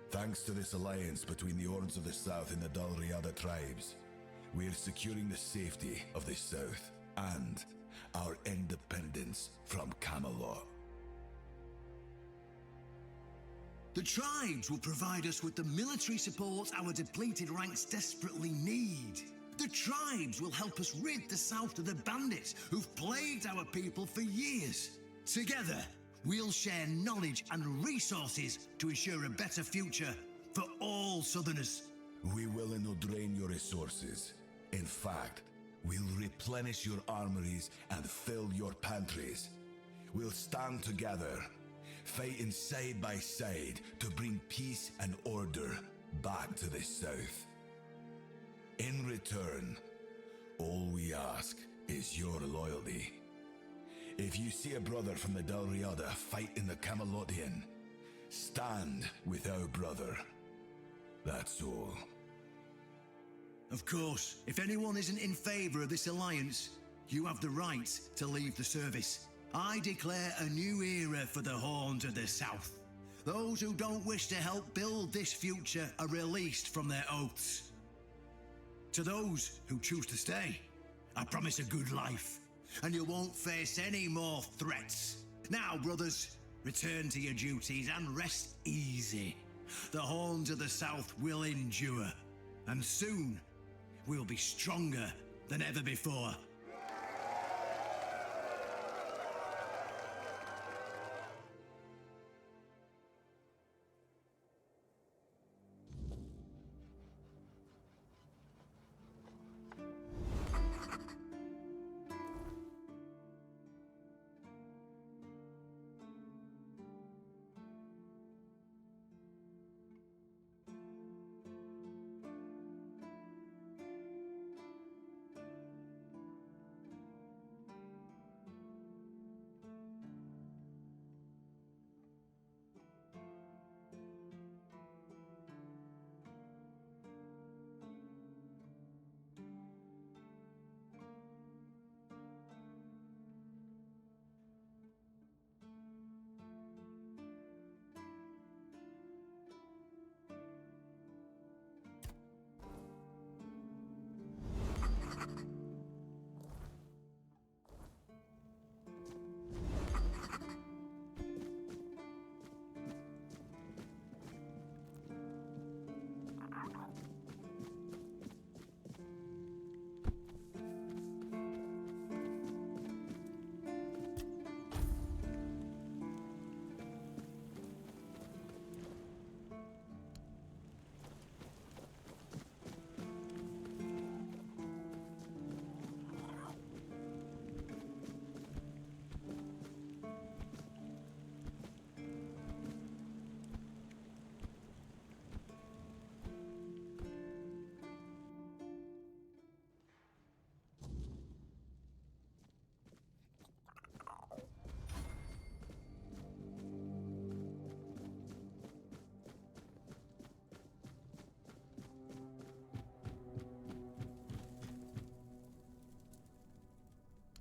Thanks to this alliance between the Orns of the South and the Dalriada tribes, we are securing the safety of the South and our independence from Camelot. The tribes will provide us with the military support our depleted ranks desperately need. The tribes will help us rid the South of the bandits who've plagued our people for years. Together, we'll share knowledge and resources to ensure a better future for all Southerners. We will not drain your resources. In fact, we'll replenish your armories and fill your pantries. We'll stand together, fighting side by side to bring peace and order back to the South. In return, all we ask is your loyalty. If you see a brother from the Dalriada fight in the Camelotian, stand with our brother. That's all. Of course, if anyone isn't in favor of this alliance, you have the right to leave the service. I declare a new era for the Horns of the South. Those who don't wish to help build this future are released from their oaths. To those who choose to stay, I promise a good life, and you won't face any more threats. Now, brothers, return to your duties and rest easy. The Horns of the South will endure, and soon we'll be stronger than ever before.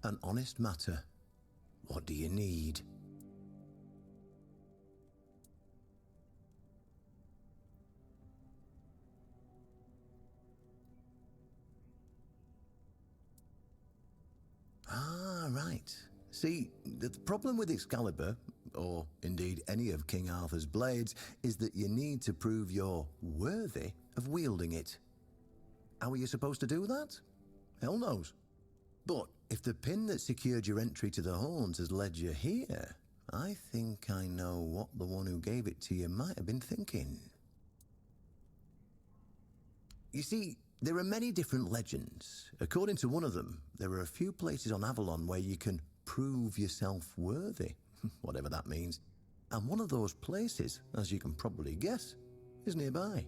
An honest matter. What do you need? right. See, the problem with Excalibur, or indeed any of King Arthur's blades, is that you need to prove you're worthy of wielding it. How are you supposed to do that? Hell knows. But if the pin that secured your entry to the Horns has led you here, I think I know what the one who gave it to you might have been thinking. You see, there are many different legends. According to one of them, there are a few places on Avalon where you can prove yourself worthy, whatever that means. And one of those places, as you can probably guess, is nearby.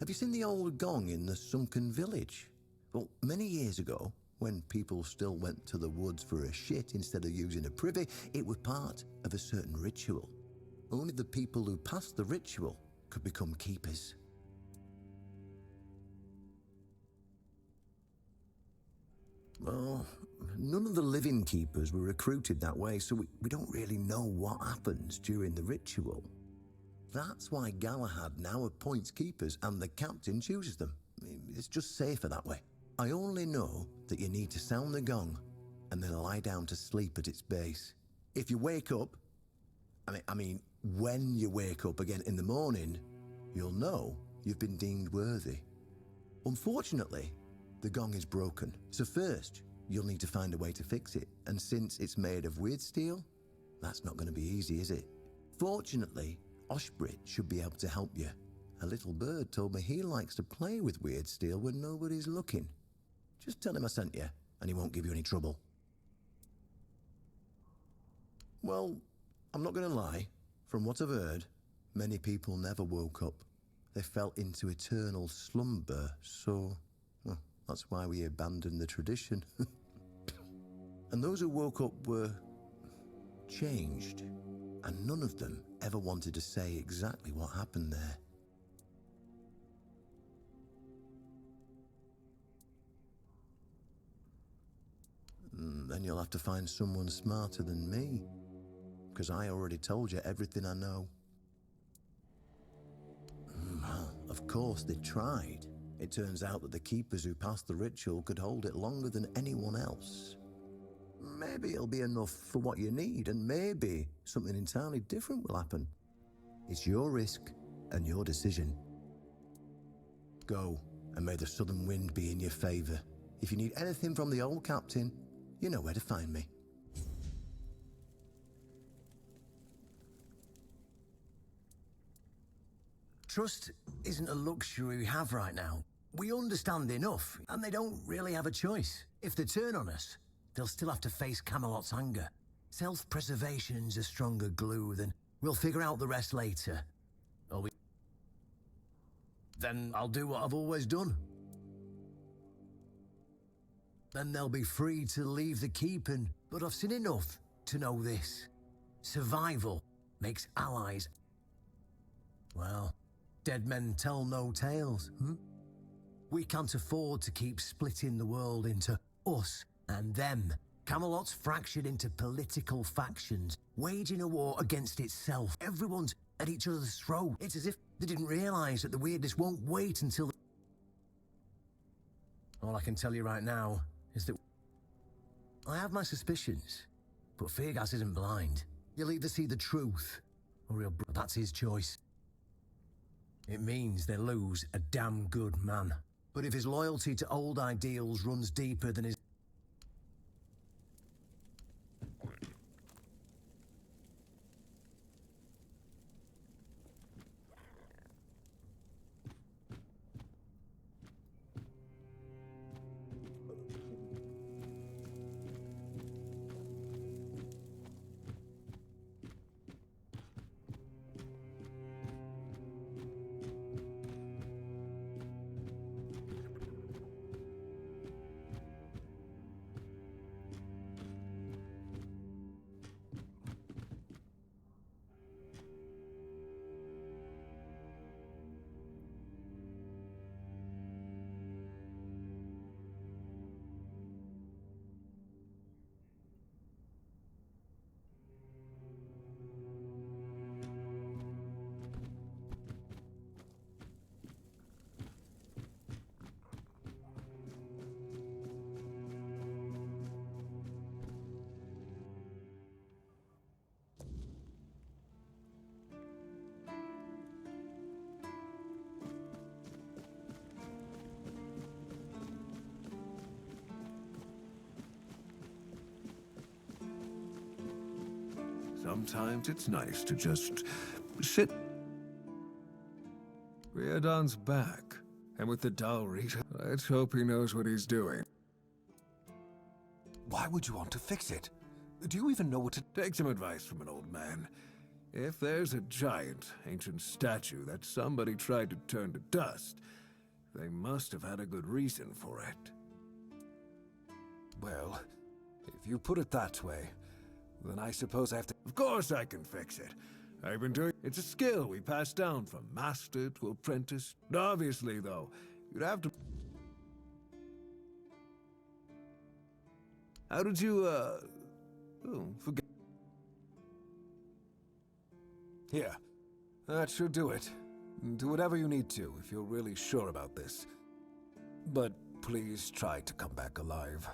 Have you seen the old gong in the sunken village? Well, many years ago, when people still went to the woods for a shit instead of using a privy, it was part of a certain ritual. Only the people who passed the ritual could become keepers. Well, none of the living keepers were recruited that way, so we don't really know what happens during the ritual. That's why Galahad now appoints keepers and the captain chooses them. It's just safer that way. I only know that you need to sound the gong and then lie down to sleep at its base. If you wake up, when you wake up again in the morning, you'll know you've been deemed worthy. Unfortunately, the gong is broken, so first you'll need to find a way to fix it, and since it's made of weird steel, that's not going to be easy, is it? Fortunately, Osbrit should be able to help you. A little bird told me he likes to play with weird steel when nobody's looking. Just tell him I sent you, and he won't give you any trouble. Well, I'm not going to lie. From what I've heard, many people never woke up. They fell into eternal slumber, so... well, that's why we abandoned the tradition. And those who woke up were... changed. And none of them ever wanted to say exactly what happened there. Then you'll have to find someone smarter than me. Because I already told you everything I know. Well, of course they tried. It turns out that the keepers who passed the ritual could hold it longer than anyone else. Maybe it'll be enough for what you need, and maybe something entirely different will happen. It's your risk and your decision. Go, and may the southern wind be in your favor. If you need anything from the old captain, you know where to find me. Trust isn't a luxury we have right now. We understand enough, and they don't really have a choice. If they turn on us, they'll still have to face Camelot's anger. Self-preservation's a stronger glue than... we'll figure out the rest later. Or we... Then I'll do what I've always done. Then they'll be free to leave the keep, but I've seen enough to know this. Survival makes allies. Well, dead men tell no tales, We can't afford to keep splitting the world into us and them. Camelot's fractured into political factions, waging a war against itself. Everyone's at each other's throat. It's as if they didn't realize that the weirdness won't wait until... All I can tell you right now is that I have my suspicions, but Feargas isn't blind. He'll either see the truth, or he'll... That's his choice. It means they lose a damn good man. But if his loyalty to old ideals runs deeper than his... Sometimes it's nice to just sit. Riordan's back, and with the dowry, let's hope he knows what he's doing. Why would you want to fix it? Do you even know what to... Take some advice from an old man. If there's a giant, ancient statue that somebody tried to turn to dust, they must have had a good reason for it. Well, if you put it that way, then I suppose I have to... Of course I can fix it. I've been doing... It's a skill we pass down from master to apprentice. Obviously, though, you'd have to... How did you, Oh, forget... Here. That should do it. Do whatever you need to if you're really sure about this. But please try to come back alive.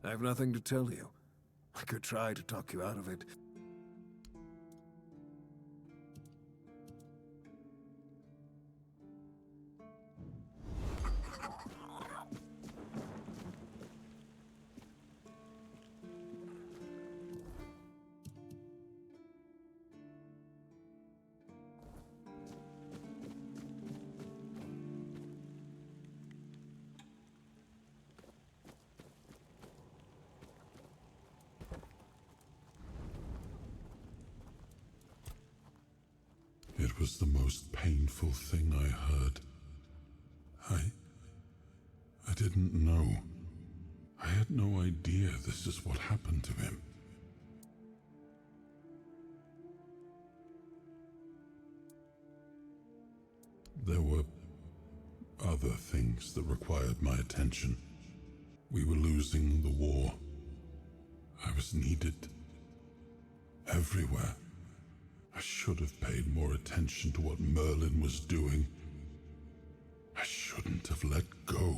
I have nothing to tell you. I could try to talk you out of it. It was the most painful thing I heard. I didn't know. I had no idea this is what happened to him. There were other things that required my attention. We were losing the war. I was needed everywhere. I should have paid more attention to what Merlin was doing. I shouldn't have let go.